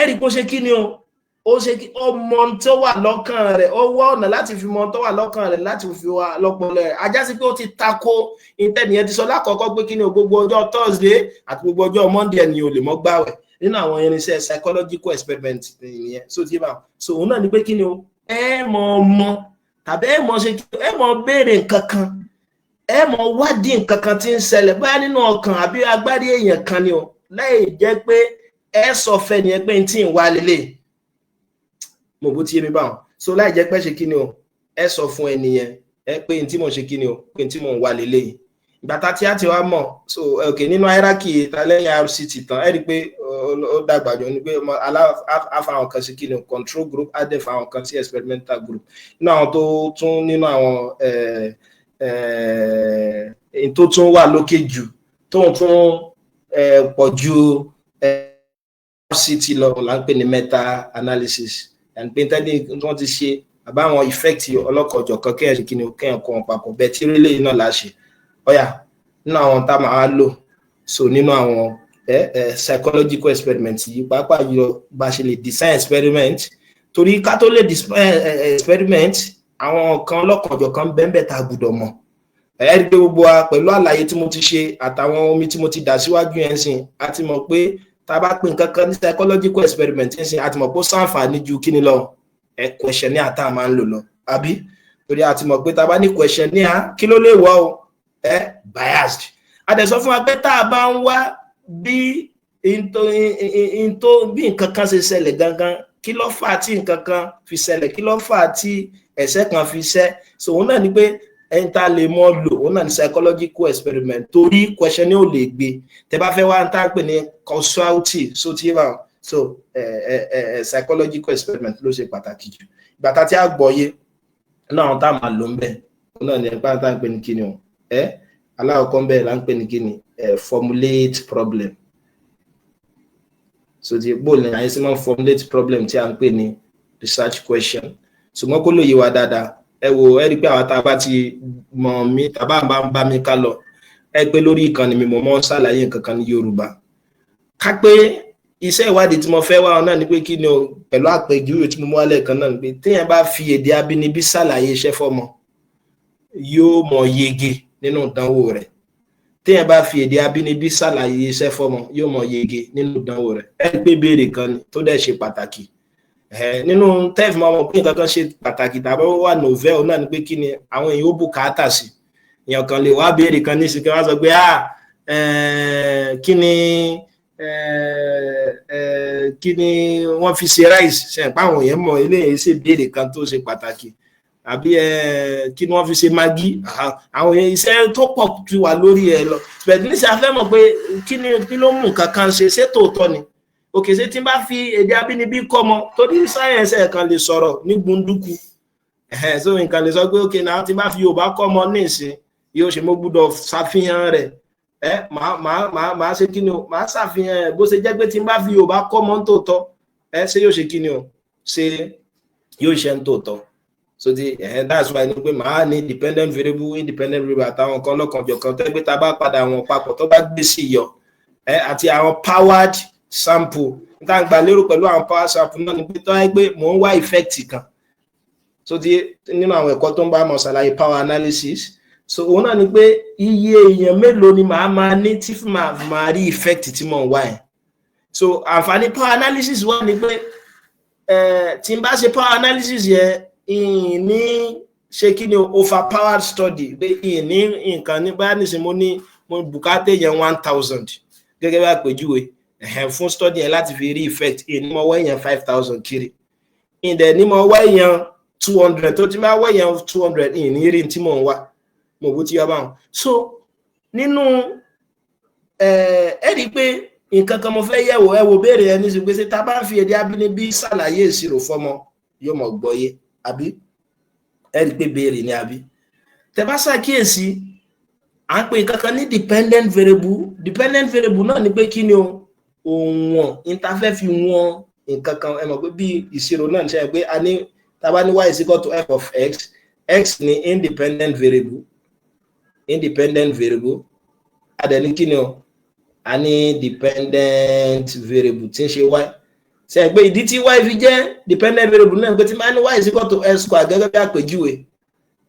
Ẹ̀rí kó ṣe kí ni o, ó ṣe kí ọmọ tó wà lọ́kàn rẹ̀, ó wá ọ̀nà láti fi mọ tó wà lọ́kàn rẹ̀ láti fi wà lọ́pọlọ rẹ̀. Ajá sí pé ó ti tako ìtẹ́nìyẹn ti sọ lákọ̀ọ́kọ́ pé kí ni o gbogbo ọjọ́ Thursday àti gbogbo ọjọ́ Monday ẹni ò lè mọ́ gbààwẹ̀ nínú àwọn irinṣẹ́ psychological experiment nìyẹn. So ti bá so òun náà ni pé kí ni o ẹ mọ̀ tàbí ẹ mọ̀ béèrè nǹkan kan, ẹ mọ̀ wádìí nǹkan kan tí ń ṣẹlẹ̀ bóyá nínú ọkàn àbí agbárí èèyàn kan ni o, láì jẹ́ pé ẹ sọ fẹ́ nìyẹn pé n tí ń wá lélẹ̀ mo bó ti yé mi báwọn, so láì jẹ́ pé ṣe kí ni o ẹ sọ fún ẹnìyẹn pé n tí mo ṣe kí ni o pé n tí mo ń wá lélẹ̀ yìí. Ìgbà tá tí a ti wá mọ̀, so okay nínú hierarchy lẹ́yìn RCT tán ẹ rí i pé ó dàgbà jọ ni pé àfàwọn kan sí kí ni o control group á dẹ̀ fàwọn kan sí experimental group. Nínú àwọn tó tún nínú àwọn tó tún wà lókè jù tó tún pọ̀ ju RCT lọ là ń pè ní meta analysis, and pé tẹ́lẹ̀ wọ́n ti ṣe àbáwọn effect ọlọ́kọ̀ọ̀jọ̀ kan kẹ́yìn kí ni kẹ́yìn kan papọ̀ bẹ́ẹ̀ tí rílẹ̀ náà la ṣe. Ọ̀yà nínú àwọn tá a máa lò so nínú àwọn psychological experiment yìí pàápàá yọ bá ṣe lè design experiment, torí ká tó lè experiment àwọn kan ọlọ́kọ̀ọ̀jọ̀ kan bẹ́ẹ̀ tá a gbọ́dọ̀ mọ̀. Ẹ rí pé gbogbo wa pẹ̀lú àlàyé tí mo ti ṣe àtàwọn omi tí mo ti dà síwájú yẹn sìn a ti mọ̀ pé tá a bá pín nǹkan kan ní psychological experiment ń sìn a ti mọ̀ pé ó ṣàǹfààní ju kí ni lọ questionnaire tá a máa ń lò lọ, àbí torí a ti mọ̀ pé tá a bá ní questionnaire kí ló lè wọ́ o biased. A dẹ̀ sọ fún wa pé tá a bá ń wá bí nǹkan kan ṣe ṣẹlẹ̀ gangan, kí ló fà á tí nǹkan kan fi ṣẹlẹ̀, kí ló fà á tí ẹ̀ṣẹ̀ kan fi ṣẹ́, so òun náà ni pé ẹni tá a lè mọ̀ lò òun náà ní psychological experiment, torí questionnaire ò lè gbé. Tẹ́ bá fẹ́ wá ń tá a pè ní causality, so tí wà so psychological experiment ló ṣe pàtàkì jù. Ìgbà tá tí a gbọ́yé náà tá a máa lò ń bẹ̀ òun náà ní ẹ̀pá tá a pè ní kíni o aláwọ̀kọ́ ń bẹ̀ là ń pè ní kíni formulate problem. So tí bó ní àyè sí máa formulate problem tí a ń pè ní research question, ṣùgbọ́n kó lè yé wa dáadáa. Ẹ wo ẹ rí pé àwọn tá a bá ti mọ̀ mí tàbá ń bá mi ká lọ ẹ pé lórí ìkànnì mi mo mọ́ ṣàlàyé nǹkan kan ní Yorùbá. Ká pé iṣẹ́ ìwádìí tí mo fẹ́ wá náà ni pé kí ni o pẹ̀lú àpèjúwe tí mo mú wálẹ̀ kan náà ni pé téèyàn bá fi èdè abínibí ṣàlàyé iṣẹ́ fọ́mọ yóò mọ̀ yege nínú ìdánwò rẹ̀. téèyàn bá fi èdè abínibí ṣàlàyé iṣẹ́ fọ́mọ yóò mọ yege nínú ìdánwò rẹ̀ ẹ pé béèrè kan ni tó dẹ̀ ṣe pàtàkì nínú tẹ́ẹ̀fì máa mọ̀ pé nǹkan kan ṣe pàtàkì tàbí wà novel náà ni pé kí ni àwọn èèyàn ó bùkátà sí èèyàn kan lè wá béèrè kan ní ìsìnkú wá sọ pé kí ni wọ́n fi ṣe rice ṣe pé àwọn èèyàn mọ̀ eléyìí ṣe béèrè kan tó ṣe pàtàkì àbí kí ni wọ́n fi ṣe magi àwọn iṣẹ́ tó pọ̀ ti wà lórí ẹ̀ lọ bẹ̀rẹ̀ ní sàfẹ́ mọ̀ pé kí ló mú nǹkan kan ṣe tòótọ́ ni òkè ṣe tí n bá fi èdè abínibí kọ́ mọ torí sáyẹ̀nsì ẹ̀ kan lè sọ̀rọ̀ ní gbunduku so nǹkan lè sọ pé òkè náà tí n bá fi Yorùbá kọ́ mọ ní ìsìn yóò ṣe mo gbúdọ̀ ṣàfihàn rẹ̀ màá ṣe kí ni o màá ṣàfihàn ẹ̀ bó ṣe jẹ́ pé tí n bá fi Yorùbá kọ́ mọ ní tòótọ́ ṣé yóò ṣe kí ni o ṣe yóò ṣe ní tòótọ́ so that's why ni pé màá ní dependent variable independent variable àtàwọn kan lọ́kànjọ̀kan tó gbé tá a bá padà àwọn papọ̀ tó bá gbé sí yọ àti àwọn powered sample nígbà gbà lérò pẹ̀lú àwọn power sample náà ni pé tó yẹ pé mò ń wá effect kan so nínú àwọn ẹ̀kọ́ tó ń bá mọ̀ ṣàlàyé power analysis so òun náà ni pé iye èèyàn mélòó ni màá máa ní tí màá rí effect tí mò ń wá yẹn so àǹfààní power analysis wà ní pé tí n bá ṣe power analysis yẹn ní ṣe kí ni overpowered study pé ní nǹkan ní báyà nísìnyí mo bùkátà yẹn 1000 gẹ́gẹ́ bí àpèjúwe fún study yẹn láti fi rí effect ní mo wá èèyàn 5000 kiri ìdẹ̀ ní mo wá èèyàn 200 tó ti máa wá èèyàn 200 ní rí tí mò ń wá mo bú ti yọ báwọn so nínú ẹ rí i pé nǹkan kan mo fẹ́ yẹ̀wò ẹ wò béèrè ẹni sí pé ṣé tá a bá ń fi èdè abínibí ṣàlàyé ìṣirò fọ́mọ yóò mọ̀ gbọ́yé àbí ẹ rí i pé béèrè ni àbí tẹ́ bá ṣàkíyèsí à ń pè kankan ní dependent variable náà ni pé kí ni o òwọ̀n interfere fi wọ́n nǹkan kan ẹ mọ̀ pé bí ìṣirò náà ṣe pé a ní tá bá ní y is equal to f of x ni independent variable a dẹ̀ ní kí ni o a ní dependent variable tí ń ṣe y ṣe pé ìdí tí y fi jẹ́ dependent variable náà pé tí máa ní y is equal to x square gẹ́gẹ́ bí àpèjúwe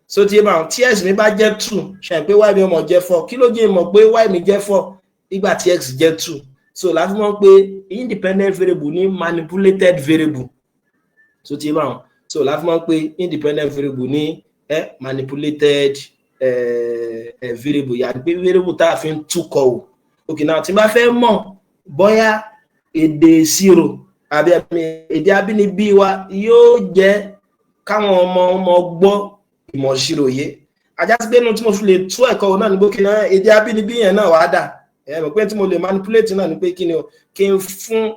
so tí ẹ bá tí x mi bá jẹ́ 2 ṣe pé y mi ọmọ jẹ́ 4 kí ló jẹ́ mọ̀ pé y mi jẹ́ 4 nígbà tí x jẹ́ 2 so láti mọ̀ pé independent variable ní manipulated variable so tí ẹ bá so láti mọ̀ pé independent variable ní manipulated variable yàtọ̀ pé variable tá a fi ń túkọ̀ o okay now tí n bá fẹ́ mọ̀ bóyá èdè ìṣirò àbí èdè abínibí wa yóò jẹ́ káwọn ọmọ gbọ́ ìmọ̀ ìṣirò yé ajá sí pé inú tí mo fi lè tú ẹ̀kọ́ náà ní bókè náà èdè abínibí yẹn náà wàá dà mọ̀ pé tí mo lè manipulate náà ni pé kí ni o kí n fún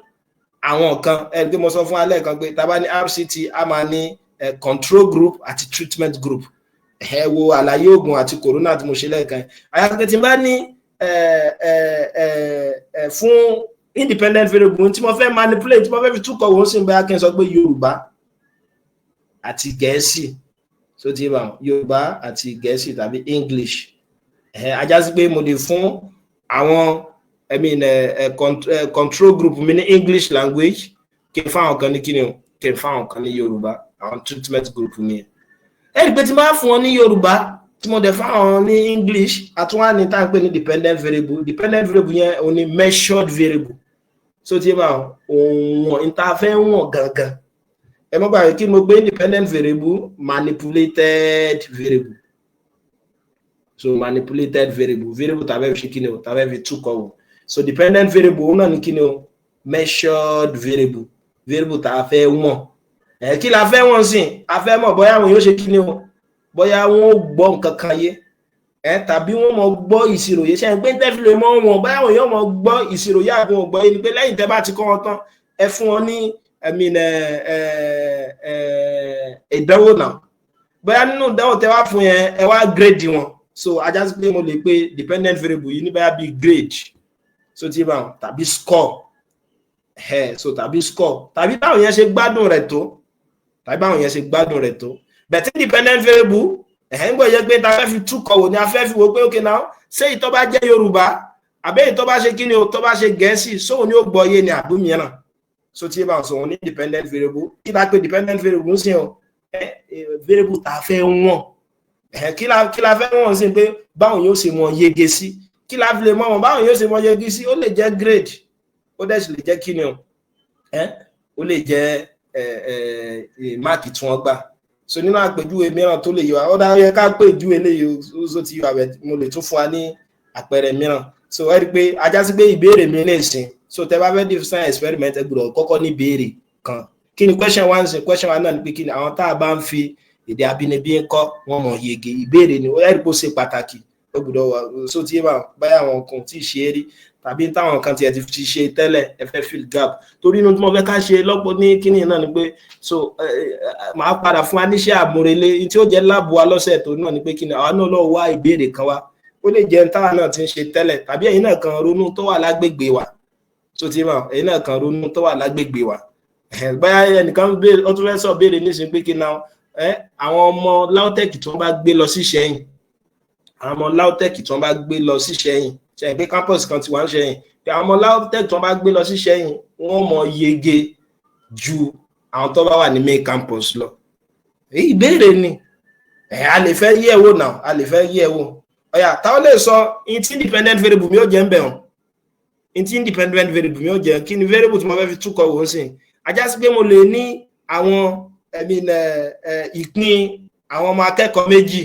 àwọn kan pé mo sọ fún alẹ́ kan pé tá bá ní RCT a máa ní control group àti treatment group wo àlàyé oògùn àti corona tí mo ṣe lẹ́ẹ̀kan ajá sí pé tí n bá ní fún independent variable tí mo fẹ́ manipulate tí mo fẹ́ fi túkọ̀ wọ́n sì ń bẹ́ akẹ́ sọ pé Yorùbá àti Gẹ̀ẹ́sì so tí bá Yorùbá àti Gẹ̀ẹ́sì tàbí English ajá sí pé mo lè fún àwọn control group mi ní English language kí n fáwọn kan ní kíni o kí n fáwọn kan ní Yorùbá àwọn treatment group mi ẹ̀rí pé tí máa fún wọn ní Yorùbá tí mo dẹ̀ fáwọn ní English àtúnwá ní tá à ń pè ní dependent variable yẹn ò ní measured variable so tí bá òun ìtafẹ́ wọ̀n gangan ẹ mọ́ gbàgbé kí mo gbé independent variable manipulated variable so manipulated variable tàbí fi kíni o tàbí fi túkọ̀ o so dependent variable òun náà ní kíni o measured variable tá a fẹ́ wọ̀n kí la fẹ́ wọ̀n sí a fẹ́ mọ̀ bóyá àwọn yóò ṣe kíni o bóyá wọn ó gbọ́ nǹkan kan yé tàbí wọn mọ̀ gbọ́ ìṣirò yé ṣe pé tẹ́fìlẹ̀ mọ́ wọn bóyá àwọn yóò mọ̀ gbọ́ ìṣirò yé àbí wọn gbọ́ yé ni pé lẹ́yìn tẹ́ bá ti kọ́ wọn tán ẹ fún wọn ní ìdánwò náà bóyá nínú ìdánwò tẹ́ wá fún yẹn ẹ wá grade wọn so ajá sí pé mo lè pe dependent variable yìí ní bóyá bíi grade so tí bá wọn tàbí score so tàbí score tàbí báwọn yẹn ṣe gbádùn rẹ̀ tó but independent variable ń gbọ́ yẹ pé ta fẹ́ fi túkọ̀ wò ní a fẹ́ fi wò pé okay now ṣé ìtọ́ bá jẹ́ Yorùbá àbẹ́ ìtọ́ bá ṣe kíni o tó bá ṣe Gẹ̀ẹ́sì sóhun ni ó gbọ́ yé ni àbú mìíràn so tí bá sọ wọn ní independent variable kí la pé dependent variable ń sìn o variable ta fẹ́ wọ̀n kí la fẹ́ wọ̀n sí pé báwọn yóò ṣe wọn yege sí kí la fi lè mọ̀ báwọn yóò ṣe mọ yege sí ó lè jẹ́ grade ó dẹ̀ sì lè jẹ́ kíni o ó lè jẹ́ máàkì tí wọ́n gbà so nínú àpèjúwe mìíràn tó lè yọ ó dá yẹ ká pèjú eléyìí ó ti yọ àbẹ̀ mo lè tún fún wa ní àpẹẹrẹ mìíràn so ẹ rí i pé ajá sí pé ìbéèrè mi lè sìn so tẹ bá fẹ́ design experiment ẹ gbọ́dọ̀ kọ́kọ́ ní ìbéèrè kan kí ni question one sìn question one náà ni pé kí ni àwọn tá a bá ń fi èdè abínibí ń kọ́ wọ́n mọ̀ yege ìbéèrè ni ó yẹ kó ṣe pàtàkì ó gbọ́dọ̀ wà so tí báyà àwọn kan tí ì ṣe é rí tàbí táwọn kan tiẹ̀ ti ṣe tẹ́lẹ̀ ẹ fẹ́ fill gap torí inú tí mo fẹ́ ká ṣe lọ́pọ̀ ní kíní náà ni pé so màá padà fún wa níṣẹ́ àmúrelé tí ó jẹ́ láàbù wa lọ́sẹ̀ tó náà ni pé kíní àwa náà lọ wá ìbéèrè kan wá ó lè jẹ́ táwa náà ti ń ṣe tẹ́lẹ̀ tàbí ẹ̀yin náà kan ronú tó wà lágbègbè wa so tí ẹ̀yin náà kan ronú tó wà lágbègbè wa báyà ẹnìkan ó tún fẹ́ sọ béèrè nísìnyí pé kíní àwọn ọmọ LAUTECH tí wọ́n bá gbé lọ sí Ìṣẹ̀yìn àwọn ọmọ LAUTECH tí wọ́n bá gbé lọ sí Ìṣẹ̀yìn ṣe pé campus kan ti wà ń Ìṣẹ̀yìn pé àwọn ọmọ LAUTECH tí wọ́n bá gbé lọ sí Ìṣẹ̀yìn wọ́n mọ yege ju àwọn tó bá wà ní main campus lọ èyí ìbéèrè ni a lè fẹ́ yẹ̀ wò náà a lè fẹ́ yẹ̀ wò ọ̀yà táwọn lè sọ independent variable mi ó jẹ́ ń bẹ̀ hàn independent variable mi ó jẹ́ kí ni variable tí mo fẹ́ fi túkọ̀ wò ó sìn ajá sí pé mo lè ní àwọn ìpín àwọn ọmọ akẹ́kọ̀ọ́ méjì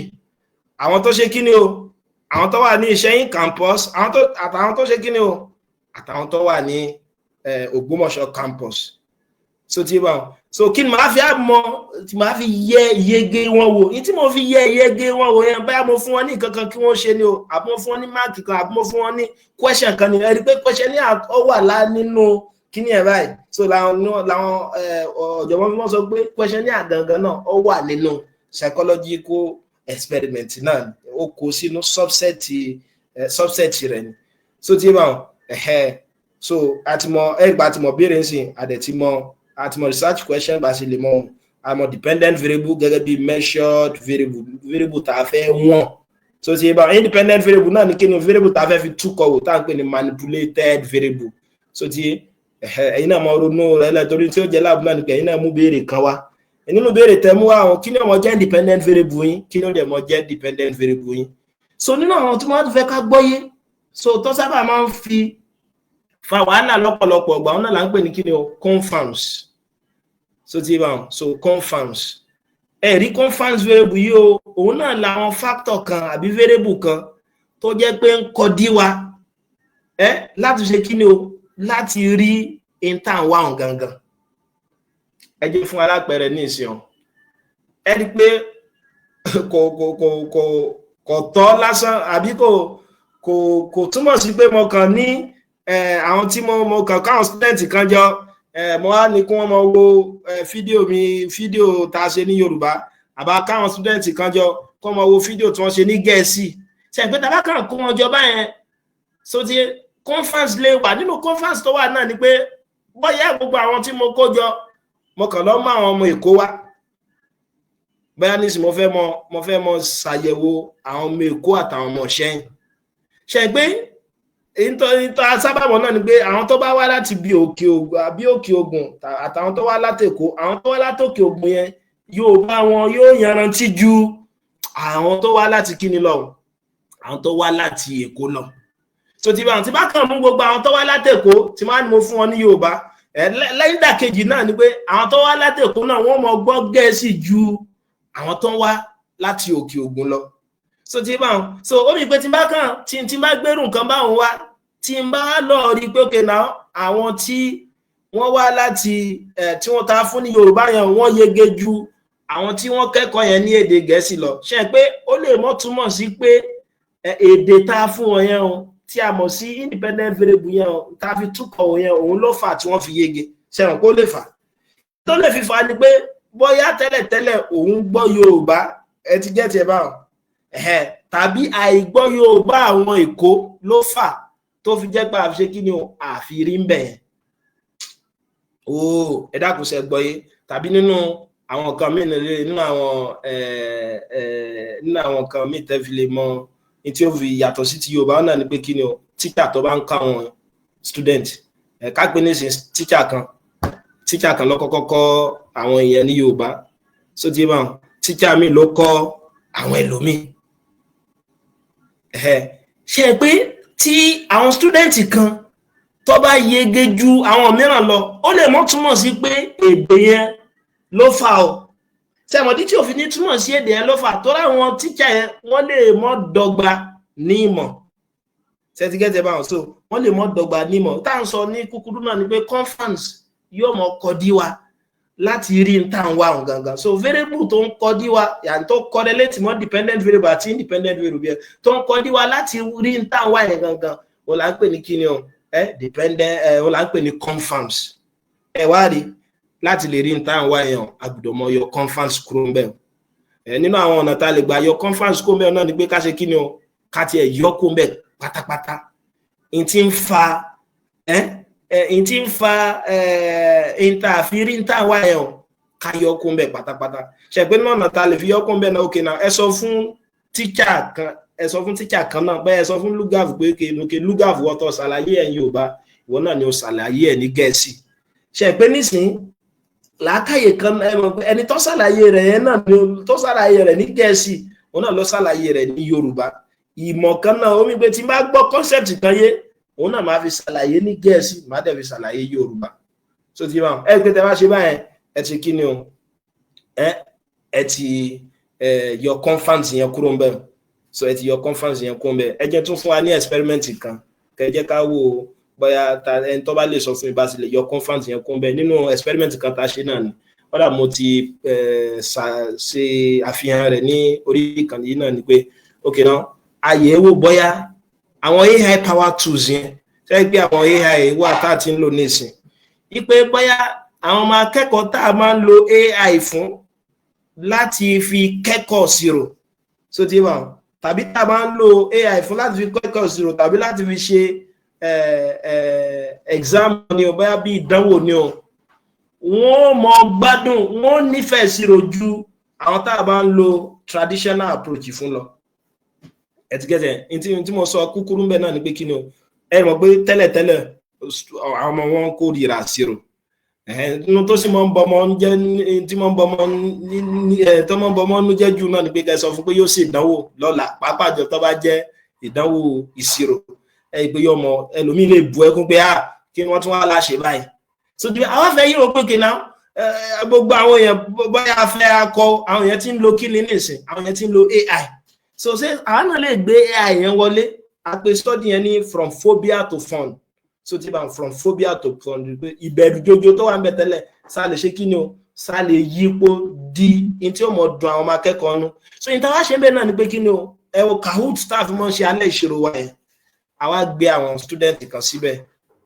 àwọn tó ṣe kí ni o àwọn tó wà ní Ìṣẹ̀yìn campus àtàwọn tó ṣe kí ni o àtàwọn tó wà ní Ògbómọ̀ṣọ́ campus so tí bá so kí ni màá fi mọ̀ tí màá fi yẹ yege wọn wò ní tí mo fi yẹ yege wọn wò yẹn báyà mo fún wọn ní nǹkan kan kí wọ́n ṣe ni o àbí mo fún wọn ní máàkì kan àbí mo fún wọn ní question kan ni ẹ rí pé question ní ó wà lá nínú kíní ẹ̀ báyìí so làwọn ọ̀jọ̀gbọ́n fi wọ́n sọ pé question ní àgangan náà ó wà nínú psychological experiment náà ó kó sínú subset rẹ̀ ni so tí bá so àtìmọ̀ ẹgbà àtìmọ̀ béèrè ń sìn àtìmọ̀ research question bá sì lè mọ̀ àmọ̀ dependent variable gẹ́gẹ́ bí measured variable tá a fẹ́ wọ̀n so tí bá independent variable náà ní kí ni variable tá a fẹ́ fi túkọ̀ wò tá a ń pè ní manipulated variable so tí ẹ̀yin náà mọ̀ ronú rẹ̀ lẹ́tọ́rí tí ó jẹ́ láàbù náà ní pé ẹ̀yin náà mú béèrè kan wá nínú béèrè tẹ́ mú àwọn kí ni ó jẹ́ independent variable yín kí ni ó dẹ̀ mọ̀ jẹ́ dependent variable yín so nínú àwọn tí wọ́n fẹ́ ká gbọ́yé so tó sábà máa ń fi fa wàhálà lọ́pọ̀lọpọ̀ ọgbà wọn náà là ń pè ní kí ni o confounds so tí bá wọn so confounds ẹ̀rí confounds variable yìí o òun náà làwọn factor kan àbí variable kan tó jẹ́ pé ń kọ dí wa láti ṣe kí ni o láti rí intern wa hàn gangan ẹ jẹ́ fún alápẹ̀rẹ̀ ní ìsìn ẹ rí pé kò tọ́ lásán àbí kò túmọ̀ sí pé mo kàn ní àwọn tí mo kàn káwọn student kan jọ mo wá ní kí wọ́n mọ wo fídíò tá a ṣe ní Yorùbá àbá káwọn student kan jọ kó mọ wo fídíò tí wọ́n ṣe ní Gẹ̀ẹ́sì ṣe pé tàbá kàn kó wọn jọ báyẹn so ti conference lè wà nínú conference tó wà náà ni pé bóyá gbogbo àwọn tí mo kó jọ mo kàn lọ mọ àwọn ọmọ Èkó wá bóyá nísìnyí mo fẹ́ mọ ṣàyẹ̀wò àwọn ọmọ Èkó àtàwọn ọmọ Ìṣẹ̀yìn ṣe pé nítorí sábàbọ̀ náà ni pé àwọn tó bá wá láti bí Òkè Ògùn àtàwọn tó wá láti Èkó àwọn tó wá láti Òkè Ògùn yẹn yóò bá wọn yóò yanrantí ju àwọn tó wá láti kíni lọ àwọn tó wá láti Èkó lọ so tí bá kàn mú gbogbo àwọn tó wá láti Èkó tí máa ní mo fún wọn ní Yorùbá lẹ́yìn ìdàkejì náà ni pé àwọn tó wá láti Èkó náà wọ́n mọ gbọ́ Gẹ̀ẹ́sì ju àwọn tó wá láti Òkè Ògùn lọ so tí bá wọn so ó mi pé tí bá kàn tí bá gbèrú nǹkan báwọn wá tí n bá lọ rí pé òkè náà àwọn tí wọ́n wá láti tí wọ́n ta fún ní Yorùbá yẹn wọ́n yege ju àwọn tí wọ́n kẹ́kọ̀ọ́ yẹn ní èdè Gẹ̀ẹ́sì lọ ṣe pé ó lè mọ́ túmọ̀ sí pé èdè ta fún wọn yẹn o tí a mọ̀ sí independent variable yẹn o ta fi túkọ̀ yẹn òun ló fà tí wọ́n fi yege ṣẹ̀ràn kó lè fà tó lè fi fà ni pé bóyá tẹ́lẹ̀tẹ́lẹ̀ òun gbọ́ Yorùbá ẹ ti jẹ́ tiẹ̀ báwọn tàbí àìgbọ́ Yorùbá àwọn Èkó ló fà tó fi jẹ́ pé àfiṣe kí ni o àfirí ń bẹ̀ yẹn ẹ dákun ṣe gbọ́ yé tàbí nínú àwọn kan mí nínú àwọn kan mí tẹ́ fi lè mọ ní tí ó fi yàtọ̀ sí ti Yorùbá náà ni pé kí ni o tíṣà tó bá ń kọ́ àwọn student ká pé ní tíṣà kan ló kọ́kọ́ kọ́ àwọn èèyàn ní Yorùbá so tí bá tíṣà mi ló kọ́ àwọn ẹlòmíì ṣe pé tí àwọn student kan tó bá yege ju àwọn mìíràn lọ ó lè mọ́ túmọ̀ sí pé èdè yẹn ló fà ó sẹ́mọ̀dí tí òfin ní túmọ̀ sí èdè yẹn ló fà tó láwọn teacher yẹn wọ́n lè mọ́ dọ́gba ní ìmọ̀ sẹ́tígẹ́tẹ̀ báwọn so wọ́n lè mọ́ dọ́gba ní ìmọ̀ tá à ń sọ ní kúkúrú náà ni pé conference yóò mọ́ kọdí wa láti rí n tàn wá òun gangan so variable tó ń kọdí wa yàtọ̀ tó correlate mọ́ dependent variable àti independent variable tó ń kọdí wa láti rí n tàn wá yẹn gangan wọ́n là ń pè ní kíni o dependent wọ́n là ń pè ní conference wá rí láti lè rí n tàn wá yẹn àgbùdọ̀ mọ́ yọ conference kúrò ń bẹ̀ nínú àwọn ọ̀nà tá a lè gbà yọ conference kúrò ń bẹ̀ náà ni pé ká ṣe kíni o ká tiẹ̀ yọ kúrò ń bẹ̀ pátápátá n ti ń fa ìntàfírí ń tàn wá yẹn ká yọ kúrò ń bẹ̀ pátápátá ṣe pé náà tá a lè fi yọ kúrò ń bẹ̀ náà òkè náà ẹ sọ fún tíṣà kan náà bẹ́ẹ̀ ẹ sọ fún lúgàfù pé òkè lúgàfù ọ̀tọ̀ ṣàlàyé ẹ̀ Yorùbá ìwọ náà ni ó ṣàlàyé ẹ̀ ní Gẹ̀ẹ́sì ṣe pé nísìnyí làákàyè kan ẹni tó ṣàlàyé rẹ̀ yẹn náà ni tó ṣàlàyé rẹ̀ ní Gẹ̀ẹ́sì òun náà ló ṣàlàyé rẹ̀ ní Yorùbá ìmọ̀ kan náà ó mi pé tí n bá gbọ́ concept kan yé òun náà máa fi ṣàlàyé ní Gẹ̀ẹ́sì máa dẹ̀ fi ṣàlàyé Yorùbá so ti máa ẹ pé tẹ bá ṣe báyẹn ẹ ti kí ni o ẹ ti yọ conference yẹn kúrò ń bẹ̀ so ẹ ti yọ conference yẹn kúrò ń bẹ̀ ẹ jẹ́ tún fún wa ní experiment kan kẹ jẹ́ ká wò bóyá ẹni tó bá lè sọ fún mi bá sì lè yọ conference yẹn kúrò ń bẹ̀ nínú experiment kan tá a ṣe náà ni kódà mo ti ṣe àfihàn rẹ̀ ní orí ìkànnì yìí náà ni pé okay náà àyẹ̀wò bóyá àwọn AI power tools yẹn ṣe pé àwọn AI wà tá a ti ń lò nísìn wípé bóyá àwọn ọmọ akẹ́kọ̀ọ́ tá a máa ń lo AI fún láti fi kẹ́kọ̀ọ́ ṣírò so ti wà tàbí tá a máa ń lo AI fún láti fi kẹ́kọ̀ọ́ ṣírò tàbí láti fi ṣe exam ni o bóyá bí ìdánwò ni o wọ́n mọ gbádùn wọ́n nífẹ̀ẹ́ ṣírò ju àwọn tá a bá ń lo traditional approach fún lọ ẹ̀tìgẹ́tẹ̀ tí mo sọ kúkúrú mbẹ̀ náà ni pé kí ni o ẹ mọ̀ pé tẹ́lẹ̀tẹ́lẹ̀ àwọn ọmọ wọn kò ríra ṣírò inú tó sì mọ́ ń bọmọ jẹ́ tí mọ́ ń bọmọ nú jẹ́ jù náà ni pé ká sọ fún pé yóò ṣe ìdánwò lọ́la pàápàá jọ tó bá jẹ́ ìdánwò ìṣirò pé yọmọ ẹlòmíì lè bu ẹkún pé kí wọ́n tún wá láṣẹ báyìí so àwọn afẹ́ yìí rò pé kí náà gbogbo àwọn èèyàn bóyá afẹ́ akọ àwọn èèyàn tí ń lo kí ni nísìn àwọn èèyàn tí ń lo AI so ṣé àwọn náà lè gbé AI yẹn wọlé àpè study yẹn ní from phobia to fun so tí bá from phobia to fun ìbẹ̀rù jojo tó wà ń bẹ tẹ́lẹ̀ sá lè ṣe kí ni o sá lè yípo di in tí ó mọ̀ dùn àwọn ọmọ akẹ́kọ̀ọ́ nú so in táwa ṣe ń bẹ náà ni pé kí ni o ẹ wo Kahoot staff mọ́ ṣe alẹ́ ìṣirò wa yẹn àwa gbé àwọn student kan síbẹ̀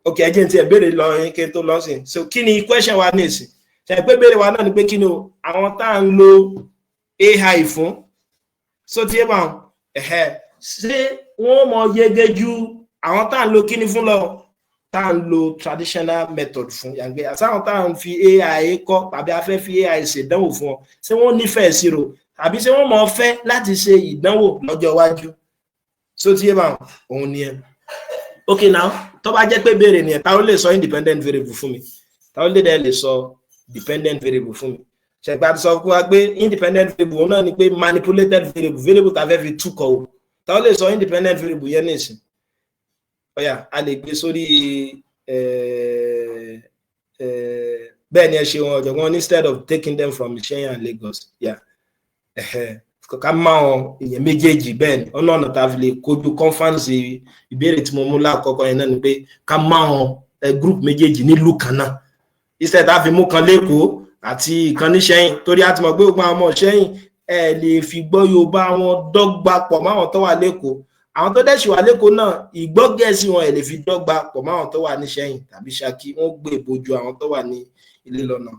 ok ẹ jẹ́ n tí ẹ béèrè lọ yín kí n tó lọ sí so kí ni question wa ní ìsìn ṣe pé béèrè wa náà ni pé kí ni o àwọn tá à ń lo AI fún so tí ẹ bá ṣé wọ́n mọ̀ yege ju àwọn tá à ń lo kíní fún lọ tá à ń lo traditional method fún yàgbé àtàwọn tá à ń fi AI kọ́ tàbí a fẹ́ fi AI ṣèdánwò fún ọ ṣé wọ́n nífẹ̀ẹ́ ṣírò tàbí ṣé wọ́n mọ̀ fẹ́ láti ṣe ìdánwò lọ́jọ́ iwájú so tí ẹ bá òun ni ẹ ok now tó bá jẹ́ pé béèrè nìyẹn táwọn lè sọ independent variable fún mi táwọn lè sọ dependent variable fún mi ṣẹ̀gbá ti sọ fún wa pé independent variable òun náà ni pé manipulated variable tá a fẹ́ fi túkọ̀ o táwọn lè sọ independent variable yẹn nìsín ọ̀yà a lè gbé sórí bẹ́ẹ̀ ni ẹ ṣe wọn ọ̀jọ̀gbọ́n instead of taking them from Ìṣẹ̀yìn and Lagos ká máa wọn èèyàn méjèèjì bẹ́ẹ̀ ni ọ̀nà tá a fi lè kojú conference ìbéèrè tí mo mú lákọ̀ọ́kọ́ yẹn náà ni pé ká máa wọn group méjèèjì nílùú kan náà instead tá a fi mú kan lẹ́kọ̀ọ́ àti ìkan ní Ìṣẹ̀yìn torí a ti mọ̀ pé gbogbo àwọn ọmọ Ìṣẹ̀yìn ẹ lè fi gbọ́ Yorùbá wọn dọ́gba pọ̀ máwọn tó wà lẹ́kọ̀ọ́ àwọn tó dẹ̀sí wà lẹ́kọ̀ọ́ náà ìgbọ́ Gẹ̀ẹ́sì wọn ẹ lè fi dọ́gba pọ̀ máwọn tó wà ní Ìṣẹ̀yìn tàbí Ṣakí wọ́n gbé ìbojú àwọn tó wà ní ilé lọ́nà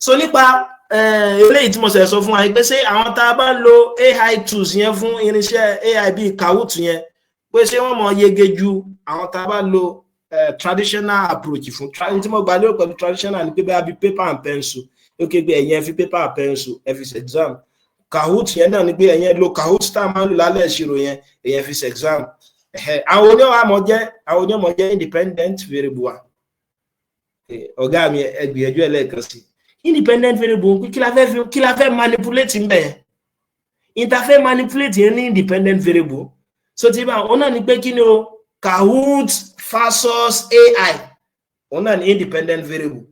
so nípa eléyìí tí mo sọ fún wa pé ṣé àwọn tá a bá lo AI tools yẹn fún irinṣẹ́ AI bíi Kahoot yẹn pé ṣé wọ́n mọ̀ yege ju àwọn tá a bá lo traditional approach fún tí mo gbà lérò pẹ̀lú traditional ni pé bí paper and pencil ó ké pé ẹ̀yin ẹ fi paper and pencil ẹ fi ṣe exam Kahoot yẹn náà ni pé ẹ̀yin lo Kahoot tá a máa ń lò lálẹ́ ìṣirò yẹn ẹ̀yin fi ṣe exam àwọn onímọ̀ jẹ́ independent variable wa ọ̀gá mi ẹgbìyànjú ẹlẹ́ẹ̀kan sí independent variable kí la fẹ́ manipulate ń bẹ̀ yẹn interfere manipulate yẹn ní independent variable so ti bá òun náà ni pé kí ni o Kahoot versus AI òun náà ni independent variable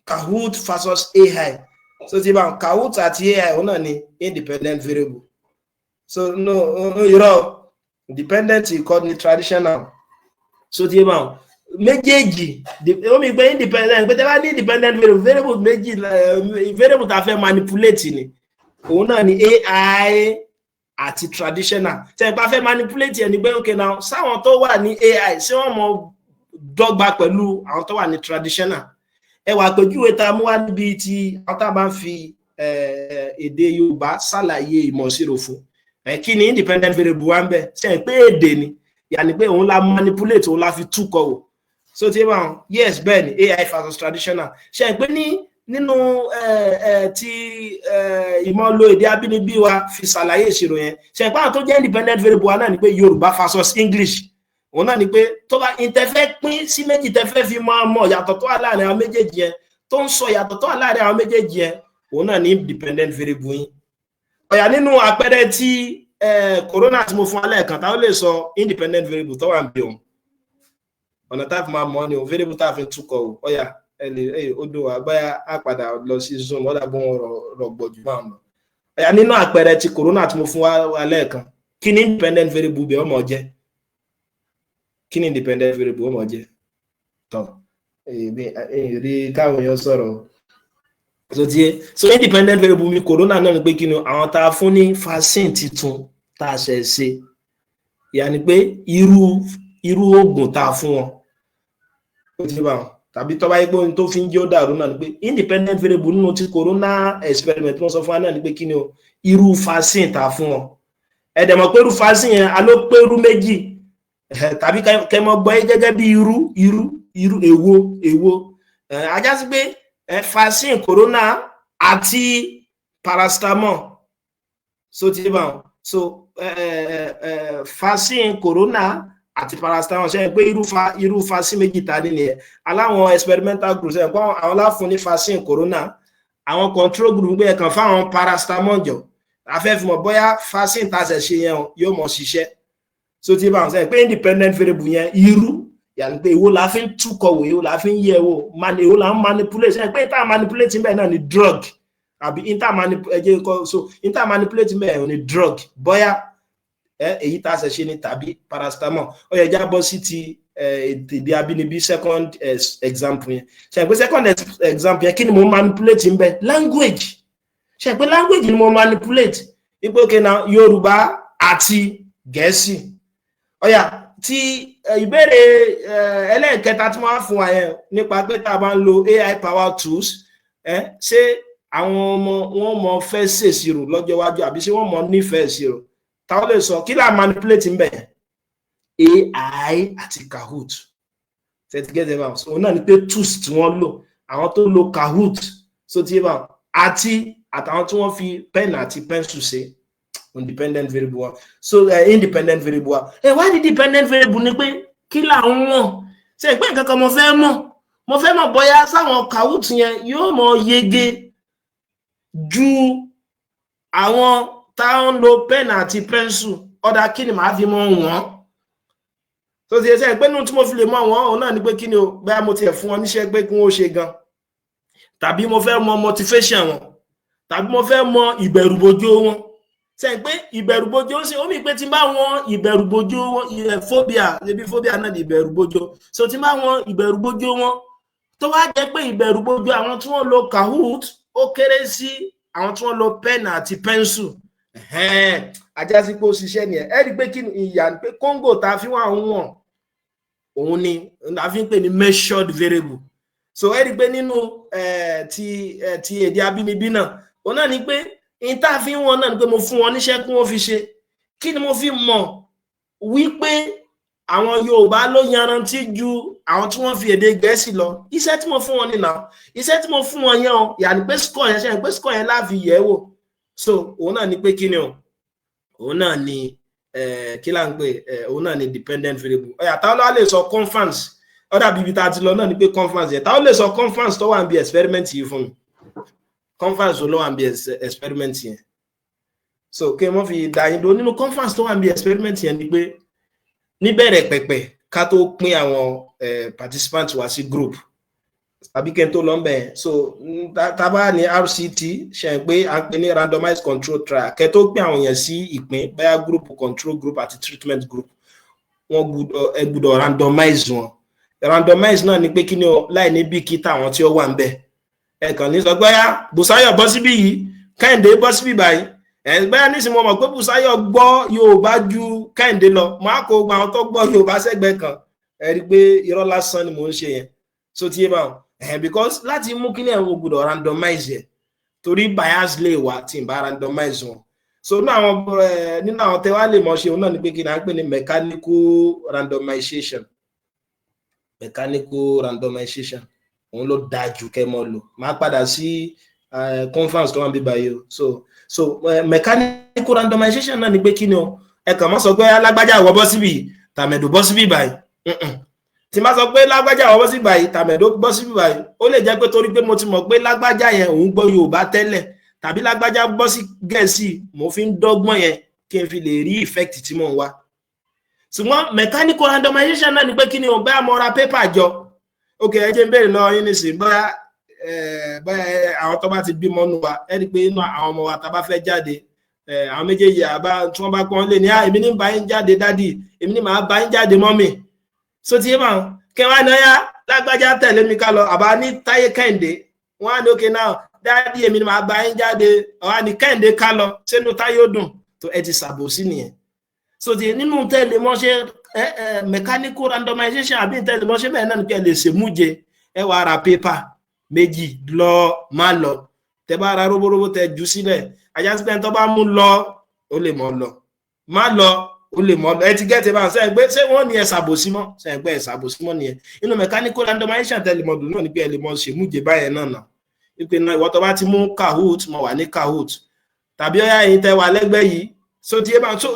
Kahoot versus AI so ti bá Kahoot àti AI òun náà ni independent variable so no irọ́ dependent ìkọ́ ni traditional so ti bá méjèèjì ó mi pé independent pé tẹ́ bá ní independent variable méjì variable tá fẹ́ manipulate ni òun náà ni AI àti traditional tẹ́ bá fẹ́ manipulate ẹni pé okay now sáwọn tó wà ní AI ṣé wọ́n mọ dọ́gba pẹ̀lú àwọn tó wà ní traditional ẹ wá àpèjúwe tá mú wá níbi tí àwọn tá bá ń fi èdè Yorùbá ṣàlàyé ìmọ̀ ìṣirò fún kí ni independent variable wà ń bẹ ṣe pé èdè ni yàní pé òun la manipulate òun la fi túkọ̀ wò so tí wọ́n yes bẹ́ẹ̀ ni AI versus traditional ṣe pé nínú tí ìmọ̀ lo èdè abínibí wa fi ṣàlàyé ìṣirò yẹn ṣe pé àwọn tó jẹ́ independent variable wa náà ni pé Yorùbá versus English òun náà ni pé tó bá ìtẹ́fẹ́ pín sí méjì tẹ́fẹ́ fi mọ̀ yàtọ̀ tó wà láàrin àwọn méjèèjì yẹn tó ń sọ yàtọ̀ tó wà láàrin àwọn méjèèjì yẹn òun náà ni independent variable yín ọ̀yà nínú àpẹẹrẹ tí corona tí mo fún alẹ́ kan táwọn lè sọ independent variable tó wà ń bí òun ọ̀nà tá fi máa mọ̀ ni o variable tá fi túkọ̀ ọ̀yà odò àgbáyà àpàdà lọ sí Zoom ọ̀dà bó wọn rọ̀gbọ̀ jù máa mọ̀ ọ̀yà nínú àpẹẹrẹ tí corona tí mo fún alẹ́ kan kí ni independent variable bẹ̀ ọmọ jẹ́ kí ni independent variable ọmọ jẹ́ tán rí káwọn èèyàn sọ̀rọ̀ so independent variable mi corona náà ni pé kí ni àwọn tá a fún ní vaccine titun tá a ṣe ṣe yàní pé irú oògùn tá a fún wọn ó ti bá wọn tàbí tó bá yẹ pé ohun tó fi ń jẹ́ ó dàrú náà ni pé independent variable nínú ti corona experiment wọ́n sọ fún wa náà ni pé kí ni o irú vaccine tá a fún wọn ẹ̀dẹ̀ mọ̀ pé irú vaccine yẹn a ló pé irú méjì tàbí kẹmọ gbọ́ gẹ́gẹ́ bí irú èwo ajá sí pé vaccine corona àti paracetamol so ti bá wọn so vaccine corona àti paracetamol ṣe pé irú vaccine méjì ta ní nìyẹn aláwọn experimental group ṣe pé àwọn láfún ní vaccine corona àwọn control group gbé ẹ̀kan fáwọn paracetamol jọ afẹ́ fi mọ̀ bóyá vaccine ta ṣẹ̀ ṣe yẹn yóò mọ̀ ṣiṣẹ́ so ti bá wọn ṣe pé independent variable yẹn irú yàní pé èwo la fi ń túkọ̀ wò èwo la fi ń yẹ̀ wò èwo la ń manipulate ṣe pé ìta manipulate bẹ́ẹ̀ náà ni drug àbí ìta manipulate bẹ́ẹ̀ ni drug bóyá èyí tá a ṣe ṣe ni tàbí paracetamol ó yẹ jábọ́ sí ti èdè abínibí second example yẹn ṣe pé second example yẹn kí ni mo manipulate ń bẹ language ṣe pé language ni mo manipulate ipò okay na Yorùbá àti Gẹ̀ẹ́sì ó yá tí ìbéèrè ẹlẹ́ẹ̀kẹta tí wọ́n fún wa yẹn nípa pé tá a bá ń lo AI power tools ṣé àwọn ọmọ wọn mọ fẹ́ ṣèṣirò lọ́jọ́ iwájú àbí ṣé wọ́n mọ nífẹ̀ẹ́ ìṣirò táwọn lè sọ kí là manipulate ń bẹ̀ AI àti Kahoot certificate eval so náà ni pé tools tí wọ́n lò àwọn tó lo Kahoot so ti eval àtàwọn tí wọ́n fi pen àti pencil ṣe independent variable wa so independent variable wa why the dependent variable ni pé kí là ń mọ̀ ṣe pé nǹkan kan mo fẹ́ mọ̀ bóyá sáwọn Kahoot yẹn yóò mọ yege ju àwọn táwọn lo pen àti pencil ọ̀dà kí ni màá fi mọ̀ wọ́n so ti ṣe pé nínú tí mo fi lè mọ̀ wọ́n òun náà ni pé kí ni o bóyá mo tiẹ̀ fún wọn níṣẹ́ pé kí wọ́n ṣe gan tàbí mo fẹ́ mọ̀ motivation wọn tàbí mo fẹ́ mọ̀ ìbẹ̀rùbojo wọn ṣe pé ìbẹ̀rùbojo ṣe ó mì pé tí bá wọn ìbẹ̀rùbojo wọn phobia lebi phobia náà di ìbẹ̀rùbojo so tí bá wọn ìbẹ̀rùbojo wọn tó wá jẹ́ pé ìbẹ̀rùbojo àwọn tí wọ́n lo Kahoot ó kéré sí àwọn tí wọ́n lo pen àti pencil ajá sí pé ó ṣiṣẹ́ nìyẹn ẹ rí pé kí ìyà pé Congo ta fi wọ́n wọ̀n òun ni a fi ń pè ní measured variable so ẹ rí pé nínú ti èdè abínibí náà òun náà ni pé ìtàfin wọn náà ni pé mo fún wọn níṣẹ́ kí wọ́n fi ṣe kí ni mo fi mọ̀ wípé àwọn Yorùbá ló yanrantí ju àwọn tí wọ́n fi èdè Gẹ̀ẹ́sì lọ iṣẹ́ tí mo fún wọn nìyà iṣẹ́ tí mo fún wọn yẹn o yà ní pé score yẹn ṣe pé score yẹn láfi yẹ̀ wò so òun náà ni pé kí ni o òun náà ni kí là ń pè òun náà ni dependent variable ọ̀yà táwọn lọ́wọ́ lè sọ conference ọ̀dà bíbí tá a ti lọ náà ni pé conference yẹn táwọn lè sọ conference tó wà níbi experiment yìí fún mi conference ló wà níbi experiment yẹn so kí wọ́n fi dá yín lọ nínú conference tó wà níbi experiment yẹn ni pé níbẹ̀rẹ̀ pẹ̀pẹ̀ ká tó pín àwọn participants wá sí group àbí kẹ́ tó lọ ńbẹ̀. So tá bá ní RCT ṣe pé à ń pè ní randomized control trial, kẹ́ tó pín àwọn yẹn sí ìpín bóyá group control group àti treatment group, wọ́n gbọ́dọ̀ randomize wọn. Randomize náà ni pé kí ni o, láì ní bí kíta àwọn tí ó wà ńbẹ̀. Ẹ kàn ní sọ pé yá Bùsáyọ̀ bọ́ síbí yìí, Kẹ́hìndé bọ́ síbí báyìí. Bẹ́ẹ̀ ní sì mo mọ̀ pé Bùsáyọ̀ gbọ́ Yorùbá ju Kẹ́hìndé lọ, máa kó gba àwọn tó gbọ́ Yorùbá sẹ́gbẹ̀ẹ́ kan. Ẹ rí pé irọ́ lásán ni mò ń ṣe yẹn. So ti yé báwọn. Because láti mú kí ni ẹ̀ wọ́n gbọ́dọ̀ randomize yẹn, torí bias lè wà tí n bá randomize wọn. So nínú àwọn tẹ́wá lè mọ̀ ṣe òun náà ni pé kí ni à ń pè ní mechanical randomization. Mechanical randomization òun ló dáa jù kẹ́ mọ́ lò. Máa padà sí conference tó wà níbí báyìí. So mechanical randomization náà ni pé kí ni o, ẹ kàn mọ́ sọ pé alágbájá wọ bọ́ síbí tàmẹ̀dò bọ́ síbí báyìí. Tí máa sọ pé lágbájá wọ bọ́ síbí báyìí tàmẹ̀dò bọ́ síbí báyìí, ó lè jẹ́ pé torí pé mo ti mọ̀ pé lágbájá yẹn òun gbọ́ Yorùbá tẹ́lẹ̀, tàbí lágbájá bọ́ sí Gẹ̀ẹ́sì, mo fi ń dọ́gbọ́n yẹn kí n fi lè rí effect tí mò ń wá. Ṣùgbọ́n mechanical randomization náà ni pé kí ni o, bẹ́ẹ̀ mo ra paper jọ. Okay, ẹ jẹ́ n béèrè lọ́wọ́ yín nísìnyí, bóyá àwọn tó bá ti bímọ nù wa, ẹ rí pé inú àwọn ọmọ wa tá bá fẹ́ jáde, àwọn méjèèjì tí wọ́n bá pọ́n lé ní èmi ní bá yín jáde dádì, èmi ní màá bá yín jáde mọ́mì. So ti yé báwọn, kẹwàá náà yá lágbájá tẹ̀lé mi ká lọ, àbá ní Táyé Kẹ́hìndé, wọ́n á ní okay now dádì èmi ní màá bá yín jáde, ọ̀hán ní Kẹ́hìndé ká lọ, sínú Táyé ó dùn, tó ẹ ti ṣàbòsí nìyẹn. So ti nínú tẹ̀lé mọ́ ṣe mechanical randomization àbí tẹ̀lé mọ́ ṣe bẹ́ẹ̀ náà ní kí ẹ lè ṣe múje, ẹ wá ra paper méjì lọ má lọ, tẹ bá ra róbóróbó tẹ jù sílẹ̀, ajá sí pé tó bá mú lọ ó lè mọ́ lọ, má lọ ó lè mọ́ lọ. Ẹ ti gẹ́tẹ̀ bá ṣe pé ṣé wọ́n ní ẹ ṣàbòsí mọ́, ṣe pé ẹ ṣàbòsí mọ́ nìyẹn. Inú mechanical randomization tẹ̀lé mọ́dún náà ní pé ẹ lè mọ́ ṣe múje báyẹn náà wípé náà ìwọ tó bá ti mú Kahoot mo wà ní Kahoot, tàbí ọyá yìí tẹ wà lẹ́gbẹ́ yìí. So ti eba so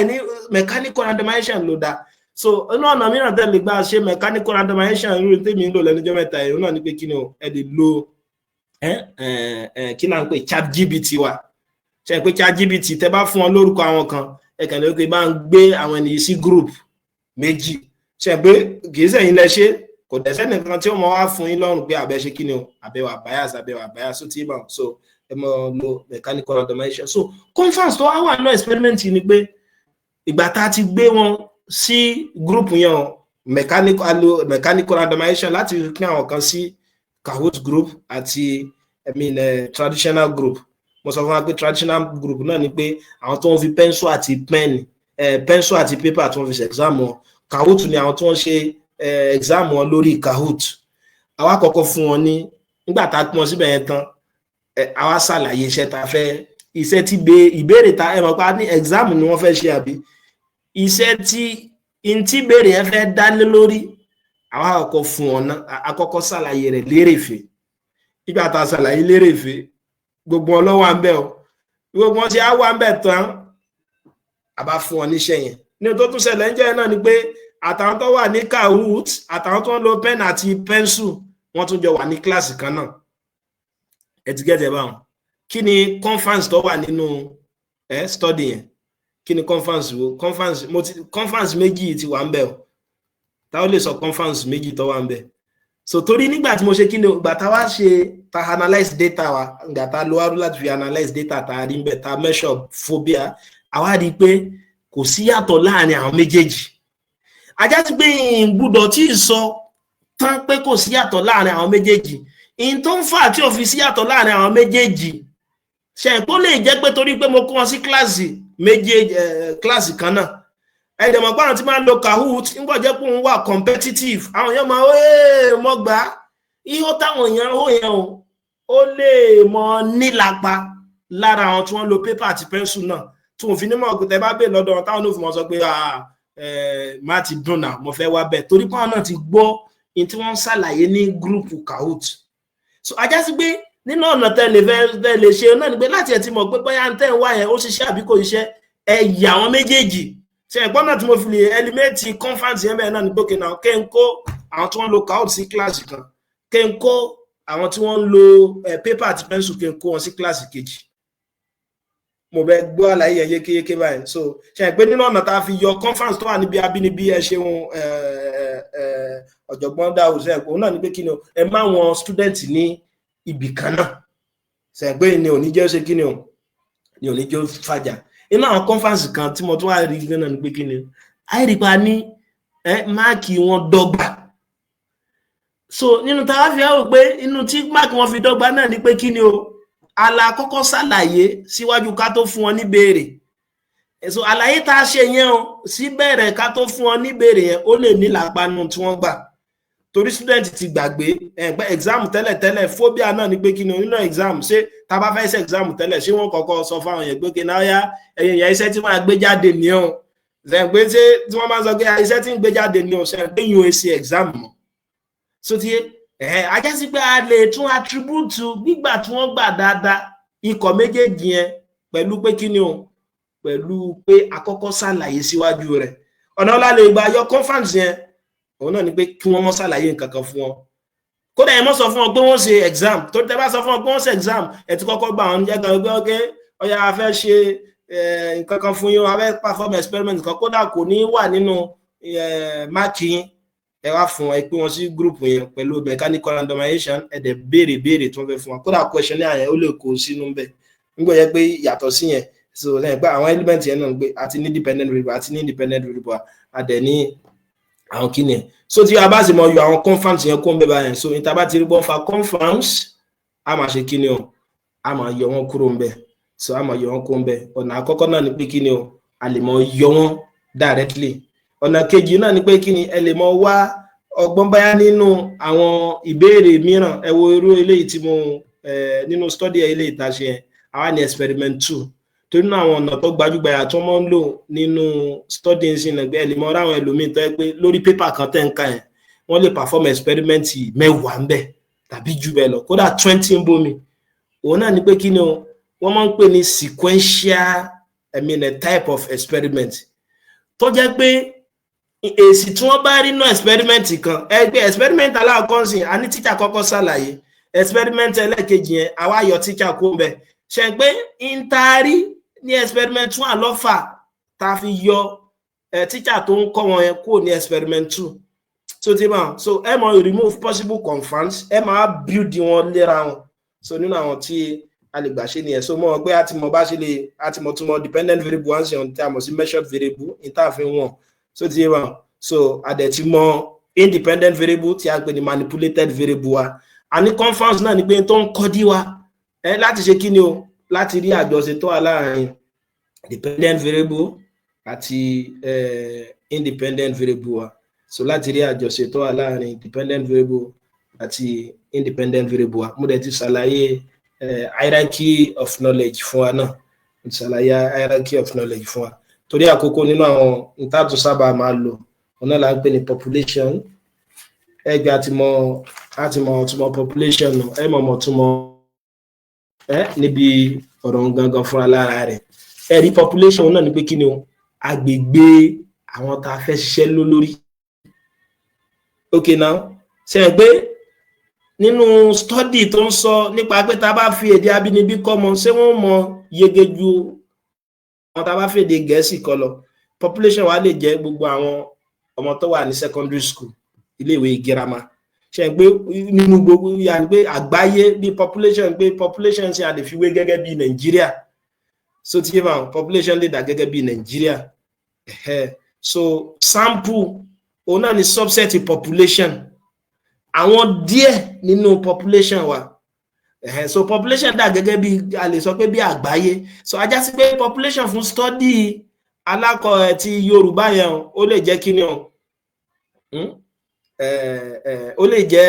ní mechanical randomization ló dá. So inú ọ̀nà mìíràn tẹ́ lè gbà ṣe mechanical randomization irú tèmi ń lò lẹ́nujọ́ mẹ́ta yìí náà ni pé kí ni o, ẹ lè lo kí náà ń pè ChatGPT wa. Ṣe pé ChatGPT tẹ́ bá fún wọn lórúkọ àwọn kan, ẹ kàn lè pé bá ń gbé àwọn ènìyàn sí group méjì. Ṣe pé kì í sẹ́yìn lẹ ṣe, kò dẹ̀sẹ̀ nìkan tí ó mọ wá fún yín lọ́rùn pé àbẹ́ ṣe kí ni o, àbẹ̀wà bias so ti eba so ẹ mọ lo mechanical randomization. So conference tó wà náà experiment ni pé ìgbà tá ti gbé wọn sí group yẹn mechanical randomization láti pín àwọn kan sí Kahoot group àti traditional group. Mo sọ fún wa pé traditional group náà ni pé àwọn tó ń fi pencil àti paper tó ń fi ṣe exam wọn. Kahoot ni àwọn tó ń ṣe exam wọn lórí Kahoot. Àwa kọ́kọ́ fún wọn ní nígbà tá pín wọn síbẹ̀ yẹn tán, àwa ṣàlàyé iṣẹ́ tá fẹ́, iṣẹ́ tí ìbéèrè tá ẹ mọ̀ pé ní exam ni wọ́n fẹ́ ṣe àbí iṣẹ́ tí ìbéèrè yẹn fẹ́ dá lé lórí, àwa àkọ́kọ́ fún wọn náà, àkọ́kọ́ ṣàlàyé rẹ̀ lérèfé. Nígbà tá ṣàlàyé lérèfé, gbogbo wọn ló wà ńbẹ̀ o, gbogbo wọn ṣe á wà ńbẹ̀ tán, àbá fún wọn níṣẹ́ yẹn. Ní tó tún ṣẹlẹ̀ ń jẹ́ náà ni pé àtàwọn tó wà ní Kahoot àtàwọn tó ń lo pen àti pencil wọ́n tún jọ wà ní kíláàsì kan náà. Ẹ ti gẹ́tẹ̀ báwọn. Kí ni conference tó wà nínú study yẹn? Kí ni conference wo? Conference méjì ti wà ńbẹ̀ o. Ta ó lè sọ conference méjì tó wà ńbẹ̀. So torí nígbà tí mo ṣe kí ni ìgbà tá wá ṣe ta analyze data wa, ìgbà tá lo wá láti fi analyze data tá rí ńbẹ̀, tá measure phobia, àwa rí pé kò sí yàtọ̀ láàrin àwọn méjèèjì. Ajá ti pé ìgbúdọ̀ tí sọ tán pé kò sí yàtọ̀ láàrin àwọn méjèèjì. In tó ń fà tí ò fi sí yàtọ̀ láàrin àwọn méjèèjì, ṣe pé ó lè jẹ́ pé torí pé mo kó wọn sí kíláàsì kan náà. Ẹ̀dẹ̀ mọ̀ pàrọ̀ tí máa ń lo Kahoot nígbà jẹ́ pé òun wà competitive, àwọn èèyàn máa mọ́ gbà ihò táwọn èèyàn ó yẹn ó lè mọ nílapa lára àwọn tí wọ́n lo paper àti pencil náà, tí wọ́n fi ní mọ̀ pé bá bèèrè lọ́dọ̀ wọn táwọn ò fi mọ̀ sọ pé má ti dùn náà mo fẹ́ wá bẹ́ẹ̀, torí pé àwọn náà ti gbọ́ in tí wọ́n ń ṣàlàyé ní gúrùpù Kahoot. So ajá sí pé nínú ọ̀nà tẹ́lẹ̀ lè ṣe náà ni pé láti ẹ̀ ti mọ̀ pé bóyá ń tẹ́ ń wá yẹn ó ṣiṣẹ́ àbí kò ṣiṣẹ́, ẹ̀yà àwọn méjèèjì. Ṣe ẹ̀gbọ́n náà tí mo fi lè eliminate conference yẹn bẹ́ẹ̀ náà ni bókè náà kẹ́ ń kó àwọn tí wọ́n lo Kahoot sí kíláàsì kan, kẹ́ ń kó àwọn tí wọ́n lo paper àti pencil kẹ́ ń kó wọn sí kíláàsì kejì. mo bẹ gbọ́ àlàyé yékéyéké báyìí so ṣe pé nínú ọ̀nà tá a fi yọ conference tó wà níbi abínibí ẹ ṣeun ọ̀jọ̀gbọ́n Dáúdù òun náà ní pé kí ni o ẹ má wọn student ní ibì kan náà ṣe pé ní òní jẹ́ ṣe kí ni o ní òní jẹ́ fàjà inú àwọn conference kan tí mo tún wá rí náà ní pé kí ni àìrípa ní máàkì wọn dọ́gba so nínú tá a fi hàn pé inú tí máàkì wọn fi dọ́gba náà ní pé kí ni o ala kọ́kọ́ ṣàlàyé síwájú ká tó fún wọn ní béèrè so àlàyé tá a ṣe yẹn o sí bẹ̀rẹ̀ ká tó fún wọn ní béèrè yẹn ó lè ní lápánu tí wọ́n gbà torí student ti gbàgbé exam tẹ́lẹ̀ phobia náà ni pé kí ni nínú exam ṣé tá bá fẹ́ ṣe exam tẹ́lẹ̀ ṣé wọ́n kọ́kọ́ sọ fáwọn yẹn pé kí náà yá ẹ̀yìn yẹn iṣẹ́ tí wọ́n gbé jáde ní o ṣe pé ṣé tí wọ́n máa sọ pé iṣẹ́ tí ń gbé jáde ní o ṣe pé yín o ṣe exam mọ́ so ti ajá sí pé a lè tún attribute gbígbà tí wọ́n gbà dáadáa ikọ̀ méjèèjì yẹn pẹ̀lú pé kí ni o pẹ̀lú pé àkọ́kọ́ ṣàlàyé síwájú rẹ̀ ọ̀nà ọ̀la lè gba yọ conference yẹn òun náà ni pé kí wọ́n mọ́ ṣàlàyé nǹkan kan fún wọn kódà ẹ mọ́ sọ fún wọn pé wọ́n ṣe exam tó tẹ́ bá sọ fún wọn pé wọ́n ṣe exam ẹ ti kọ́kọ́ gbà wọn jẹ́ kan pé okay ọ̀yà a fẹ́ ṣe nǹkan kan fún yín a fẹ́ perform experiment kan kódà kò ní wà nínú máàkì yín ẹ wá fún ẹ pé wọn sí group yẹn pẹ̀lú mechanical randomization ẹ dẹ̀ béèrè tó ń fẹ́ fún wa kódà questionnaire yẹn ó lè kó sínú ń bẹ̀ nígbà yẹn pé yàtọ̀ sí yẹn so lẹ́yìn pé àwọn element yẹn náà gbé àti ní dependent variable àti ní independent variable àdẹ̀ ní àwọn kíni so tí a bá sì mọ yọ àwọn confounds yẹn kó ń bẹ báyẹn so níta bá ti rí bọ́n fa confounds a máa ṣe kíni o a máa yọ wọn kúrò ń bẹ so a máa yọ wọn kó ń bẹ ọ̀nà àkọ́kọ́ náà ni pé kíni o a lè mọ yọ wọn directly ọ̀nà kejì náà ni pé kíni ẹ lè mọ wá ọgbọ́n báyá nínú àwọn ìbéèrè mìíràn ẹ wo irú eléyìí tí mo nínú study eléyìí tá ṣe yẹn àwa ní experiment 2 torí náà àwọn ọ̀nà tó gbajúgbajà tó mọ́ ń lò nínú study ìsìn ẹgbẹ́ ẹ̀lẹ́mọ́ ráwọn ẹlòmíín tó yẹ pé lórí pépà kan tẹ́ ń ka yẹn wọ́n lè perform experiment 10 ń bẹ̀ tàbí jù bẹ́ẹ̀ lọ kódà 20 ń bomi òun náà ni pé kí ni o wọ́n máa ń pè ní sequential a type of experiment tó jẹ́ pé èsì tí wọ́n bá rí náà experiment kan ẹgbẹ́ experiment aláàkọ́ sí a ní teacher kọ́kọ́ ṣàlàyé experiment ẹlẹ́kejì yẹn àwa yọ teacher kó ń bẹ̀ ṣe pé ń taari ní experiment 1 àlọ́fà ta fi yọ teacher tó ń kọ́ wọn yẹn kúrò ní experiment 2 so tí ma so ẹ máa remove possible confounds ẹ máa build wọn léra wọn so nínú àwọn tí a lè gbà ṣe nìyẹn so mọ̀ pé a ti mọ̀ bá ṣe lè a ti mọ̀ tún mọ̀ dependent variable wọ́n sì hàn tí a mọ̀ sí measured variable ìtàfin wọn so tí ma so a dẹ̀ ti mọ̀ independent variable tí a pè ní manipulated variable wa a ní confounds náà ni pé tó ń kọ́ dí wa láti ṣe kí ni o láti rí àjọṣe tó wà láàrin dependent variable àti independent variable wa so láti rí àjọṣe tó wà láàrin dependent variable àti independent variable wa mo dẹ̀ ti ṣàlàyé hierarchy of knowledge fún wa náà mo ti ṣàlàyé hierarchy of knowledge fún wa torí àkókò nínú àwọn ìtàtù sábà máa lò ọ̀nà là ń pè ní population ẹgbẹ́ àti mọ̀ population ẹ mọ̀ túmọ̀ níbi ọ̀rọ̀ gangan fúnra lára rẹ̀ ẹ̀rí population náà ni pé kí ni o agbègbè àwọn tá a fẹ́ ṣiṣẹ́ lórí ok now ṣe pé nínú study tó ń sọ nípa pé tá a bá fi èdè abínibí kọ́ mọ ṣé wọ́n mọ yege ju àwọn tá a bá fi èdè Gẹ̀ẹ́sì kọ́ lọ population wa lè jẹ́ gbogbo àwọn ọmọ tó wà ní secondary school iléèwé girama ṣe pé nínú gbogbo yà pé àgbáyé bí population ṣe a lè fi wé gẹ́gẹ́ bí Nàìjíríà so tí ma population lè dà gẹ́gẹ́ bí Nàìjíríà so sample òun náà ni subset population àwọn díẹ̀ nínú population wa so population dà gẹ́gẹ́ bí a lè sọ pé bí àgbáyé so ajá sí pé population fún study alákọ̀ọ́ ti Yorùbá yẹn ó lè jẹ́ kí ni o ó lè jẹ́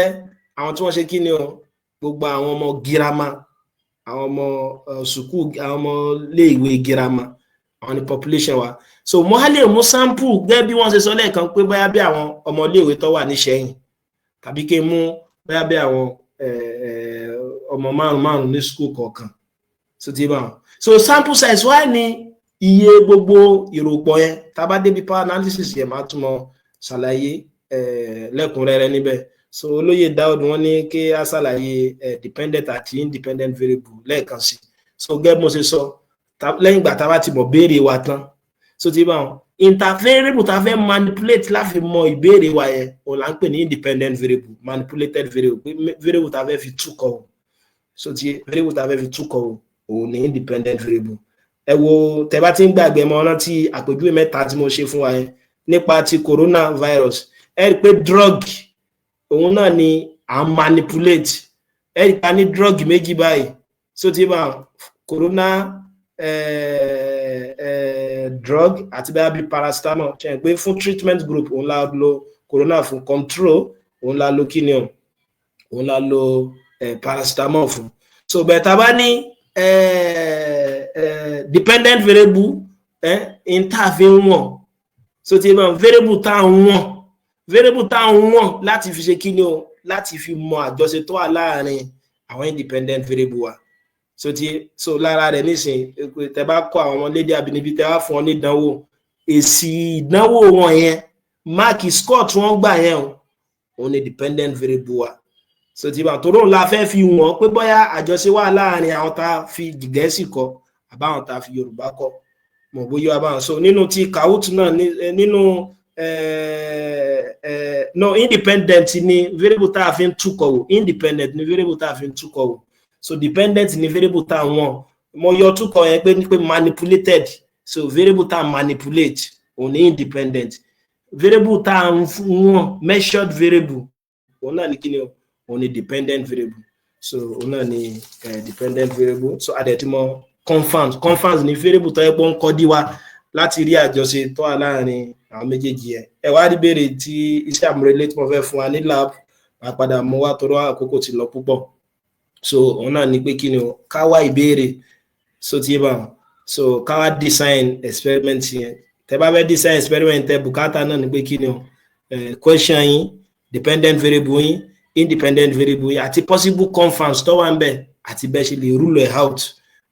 àwọn tí wọ́n ṣe kí ni o gbogbo àwọn ọmọ girama àwọn ọmọ sùkúù àwọn ọmọ iléèwé girama àwọn ni population wa so mo á lè mú sample gẹ́gẹ́ bí wọ́n ṣe sọ lẹ́ẹ̀kan pé bóyá bí àwọn ọmọ iléèwé tó wà ní Ṣẹ̀yìn tàbí kí n mú bóyá bí àwọn ọmọ márùn ní skul kọ̀ọ̀kan so ti bá so sample size wá ní iye gbogbo ìròpọ̀ yẹn tá bá débi power analysis yẹn máa túmọ̀ ṣàlàyé lẹ́kùnrẹ́rẹ́ níbẹ̀ so olóyè Dáúdù wọ́n ní kí a ṣàlàyé dependent àti independent variable lẹ́ẹ̀kan sí so gẹ́gẹ́ mo ṣe sọ lẹ́yìn ìgbà tá a bá ti mọ̀ béèrè wa tán so ti bá wọn variable tá a fẹ́ manipulate láfi mọ ìbéèrè wa yẹn òun là ń pè ní independent variable manipulated variable tá a fẹ́ fi túkọ̀ o so ti variable tá a fẹ́ fi túkọ̀ o òun ní independent variable ẹ wo tẹ́ bá ti ń gbàgbé mọ́ rántí àpèjúwe mẹ́ta tí mo ṣe fún wa yẹn nípa ti coronavirus ẹ rí pé drug òun náà ni à ń manipulate ẹ rí pa ní drug méjì báyìí so ti bá corona drug àti bí paracetamol ṣe pé fún treatment group òun la lo corona fún control òun la lo kíni o òun la lo paracetamol fún so bẹ́ẹ̀ tá bá ní dependent variable in tá fi wọ́n so ti bá variable tá wọ́n láti fi ṣe kíni o láti fi mọ àjọṣe tó wà láàrin àwọn independent variable wa so lára rẹ̀ nísìn tẹ́ bá kọ́ àwọn ọmọlédè àbínibí tẹ́ bá fún ọ ní ìdánwò èsì ìdánwò wọn yẹn máàkì score tí wọ́n gbà yẹn òun ni dependent variable wa so ti bá torí òun la fẹ́ fi wọ́n pé bóyá àjọṣe wà láàrin àwọn tá a fi Gẹ̀ẹ́sì kọ́ àbáwọn tá a fi Yorùbá kọ́ mọ̀ bóyá àbáwọn so nínú ti Kahoot náà nínú no independent ni variable tá a fi ń túkọ̀ wò independent ni variable tá a fi ń túkọ̀ wò so dependent ni variable tá wọ́n mo yọ túkọ̀ yẹn pé manipulated so variable tá manipulate òun ni independent variable tá wọ́n measured variable òun náà ni kíni òun ni dependent variable so òun náà ni dependent variable so adẹ̀tìmọ̀ confounds ni variable tó yẹ pé ń kọ́ dí wa láti rí àjọṣe tó wà láàrin àwọn méjèèjì yẹn ẹ wá rí béèrè tí iṣẹ́ àmúrelé tí mo fẹ́ fún wa ní lab máa padà mú wá tọrọ àkókò ti lọ púpọ̀ so òun náà ni pé kí ni o ká wá ìbéèrè so tí bá so ká wá design experiment yẹn tẹ́ bá fẹ́ design experiment tẹ́ bùkátà náà ni pé kí ni o question yín dependent variable yín independent variable yín àti possible confounds tó wà ń bẹ̀ àti bẹ́ẹ̀ ṣe lè rule it out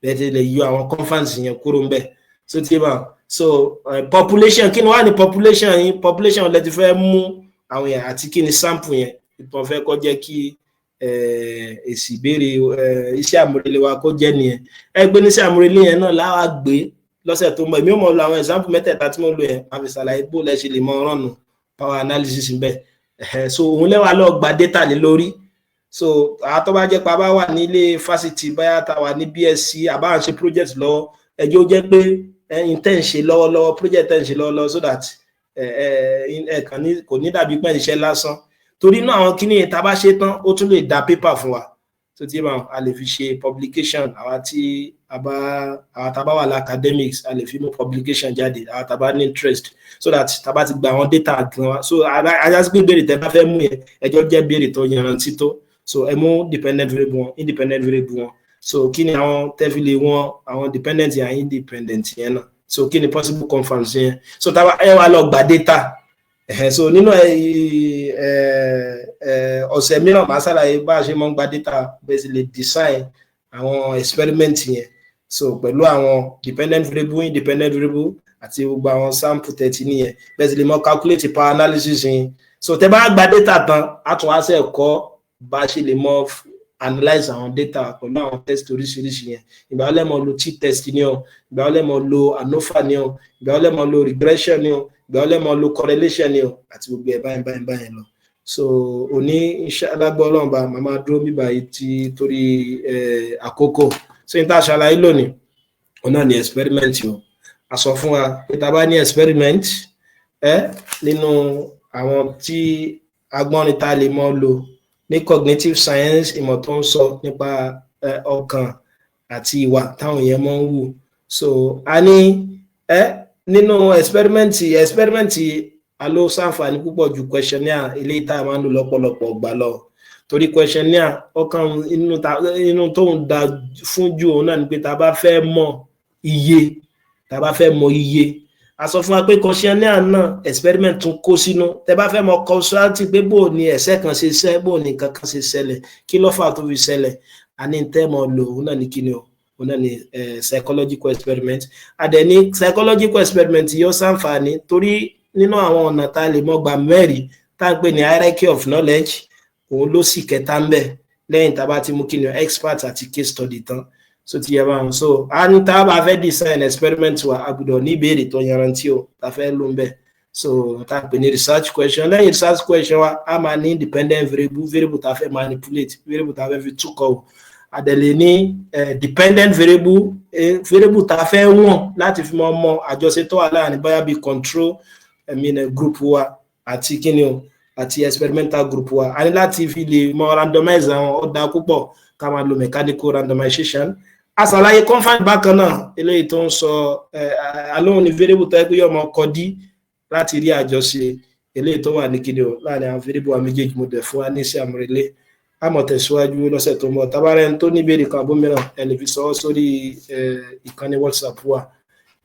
bẹ́ẹ̀ ṣe lè yọ àwọn confounds yẹn kúrò ń bẹ̀ so tí bá so population kí ni wà ní population yín population lẹ ti fẹ́ mú àwọn yẹn àti kí ni sample yẹn ìtàn fẹ́ kó jẹ́ kí èsì ìbéèrè iṣẹ́ àmúrelé wa kó jẹ́ nìyẹn ẹgbẹ́ níṣẹ́ àmúrelé yẹn náà láwa gbé lọ́sẹ̀ tó ń bọ̀ èmi ò mọ̀ lọ àwọn example mẹ́tẹ̀ẹ̀ta tí mo lò yẹn àfi ṣàlàyé bó lẹ ṣe lè mọ rànnù power analysis bẹ́ẹ̀ so òun lẹ́wà lọ gba data lé lórí so àtọ́ bá jẹ́ pa bá wà nílé fásitì báyà tá wà ní BSc àbá ń ṣe project lọ́wọ́ ẹjọ́ jẹ́ pé tẹ́ ń ṣe lọ́wọ́lọ́wọ́ project tẹ́ ń ṣe lọ́wọ́lọ́wọ́ so that kò ní dàbí pẹ́ iṣẹ́ lásán torí náà àwọn kíní tá bá ṣe tán ó tún lè dá paper fún wa tó tí a lè fi ṣe publication àwa tí tá bá wà ní academics a lè fi mú publication jáde àwa tá bá ní interest so that tá bá ti gba àwọn data gan wa so ajásí pé béèrè tẹ́ bá fẹ́ mú yẹn ẹjọ́ jẹ́ béèrè tó yanrantí tó so ẹ mú dependent variable wọn independent variable wọn so kí ni àwọn tẹ́fìlì wọn àwọn dependent yẹn independent yẹn náà so kí ni possible confounds yẹn so tá ẹ wá lọ gba data so nínú ọ̀sẹ̀ mìíràn máa ṣàlàyé bá a ṣe mọ́ ń gba data bẹ́ẹ̀ sì lè design àwọn experiment yẹn so pẹ̀lú àwọn dependent variable independent variable àti gbogbo àwọn sample 30 nìyẹn bẹ́ẹ̀ sì lè mọ́ calculate power analysis yẹn so tẹ́ bá gba data tán a tún wá ṣe ẹ̀kọ́ bá a ṣe lè mọ́ analyze àwọn data pẹ̀lú àwọn test oríṣiríṣi yẹn ìgbà wọlé mọ́ lo t-test ni o ìgbà wọlé mọ́ lo ANOVA ni o ìgbà wọlé mọ́ lo regression ni o ìgbà wọlé mọ́ lo correlation ni o àti gbogbo ẹ̀ báyìí lọ so òní iṣẹ́ alágbọ́ ọlọ́run bá màmá dúró bíbá yìí ti torí àkókò so ní tá a ṣàlàyé lónìí òun náà ni experiment o a sọ fún wa pé tá a bá ní experiment nínú àwọn tí agbọ́nrin tá a lè mọ́ lò ní cognitive science ìmọ̀ tó ń sọ nípa ọkàn àti ìwà táwọn èèyàn mọ́ ń wù so a ní nínú experiment alo ṣàǹfààní púpọ̀ ju questionnaire eléyìí tá a máa ń lò lọ́pọ̀lọpọ̀ gbà lọ torí questionnaire ọkàn inú tó ń da fún jù òun náà ni pé tá a bá fẹ́ mọ iye a sọ fún wa pé questionnaire náà experiment tún kó sínú tẹ́ bá fẹ́ mọ causality pé bó ni ẹ̀ṣẹ̀ kan ṣe ṣẹ́ bó ni nǹkan kan ṣe ṣẹlẹ̀ kí ló fà tó fi ṣẹlẹ̀ a ní tẹ́ mọ lò òun náà ní kíni o òun náà ní psychological experiment àdẹ̀ní psychological experiment yóò ṣàǹfààní torí nínú àwọn ọ̀nà tá a lè mọ́ gbà mẹ́rin tá a pè ní hierarchy of knowledge òun ló sì kẹta ń bẹ̀ lẹ́yìn tá a bá ti mú kíni expert àti case study tán so ti yẹ báwọn so a ní tá a bá fẹ́ design experiment wa a gbọ́dọ̀ ní ìbéèrè tó yanrantí o tá a fẹ́ lò ń bẹ̀ so tá a pè ní research question lẹ́yìn research question wa a máa ní independent variable tá a fẹ́ manipulate variable tá a fẹ́ fi túkọ̀ o àdẹ̀lẹ̀ ní dependent variable tá a fẹ́ wọ̀n láti fi mọ àjọṣe tó wà láàrin bóyá bí control group wa àti kíni o àti experimental group wa a ní láti fi lè mọ randomize àwọn ọ̀dà púpọ̀ ká máa lo mechanical randomization àṣàlàyé confine bákan náà eléyìí tó ń sọ alóhùn ní variable tó yẹ pé yóò mọ kọdí láti rí àjọṣe eléyìí tó wà ní kíni o láàrin àwọn variable wa méjèèjì mo dẹ̀ fún wa ní sí àmúrelé àmọ́ tẹ̀síwájú lọ́sẹ̀ tó ń bọ̀ tabarẹ́ tó ní ìbéèrè kan àbómìíràn ẹ lè fi sọ sórí ìkànnì WhatsApp wa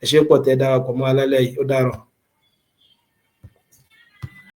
ẹ ṣé pọ̀ tẹ́ darapọ̀ mọ́ alálẹ́ yìí ó dàárọ̀.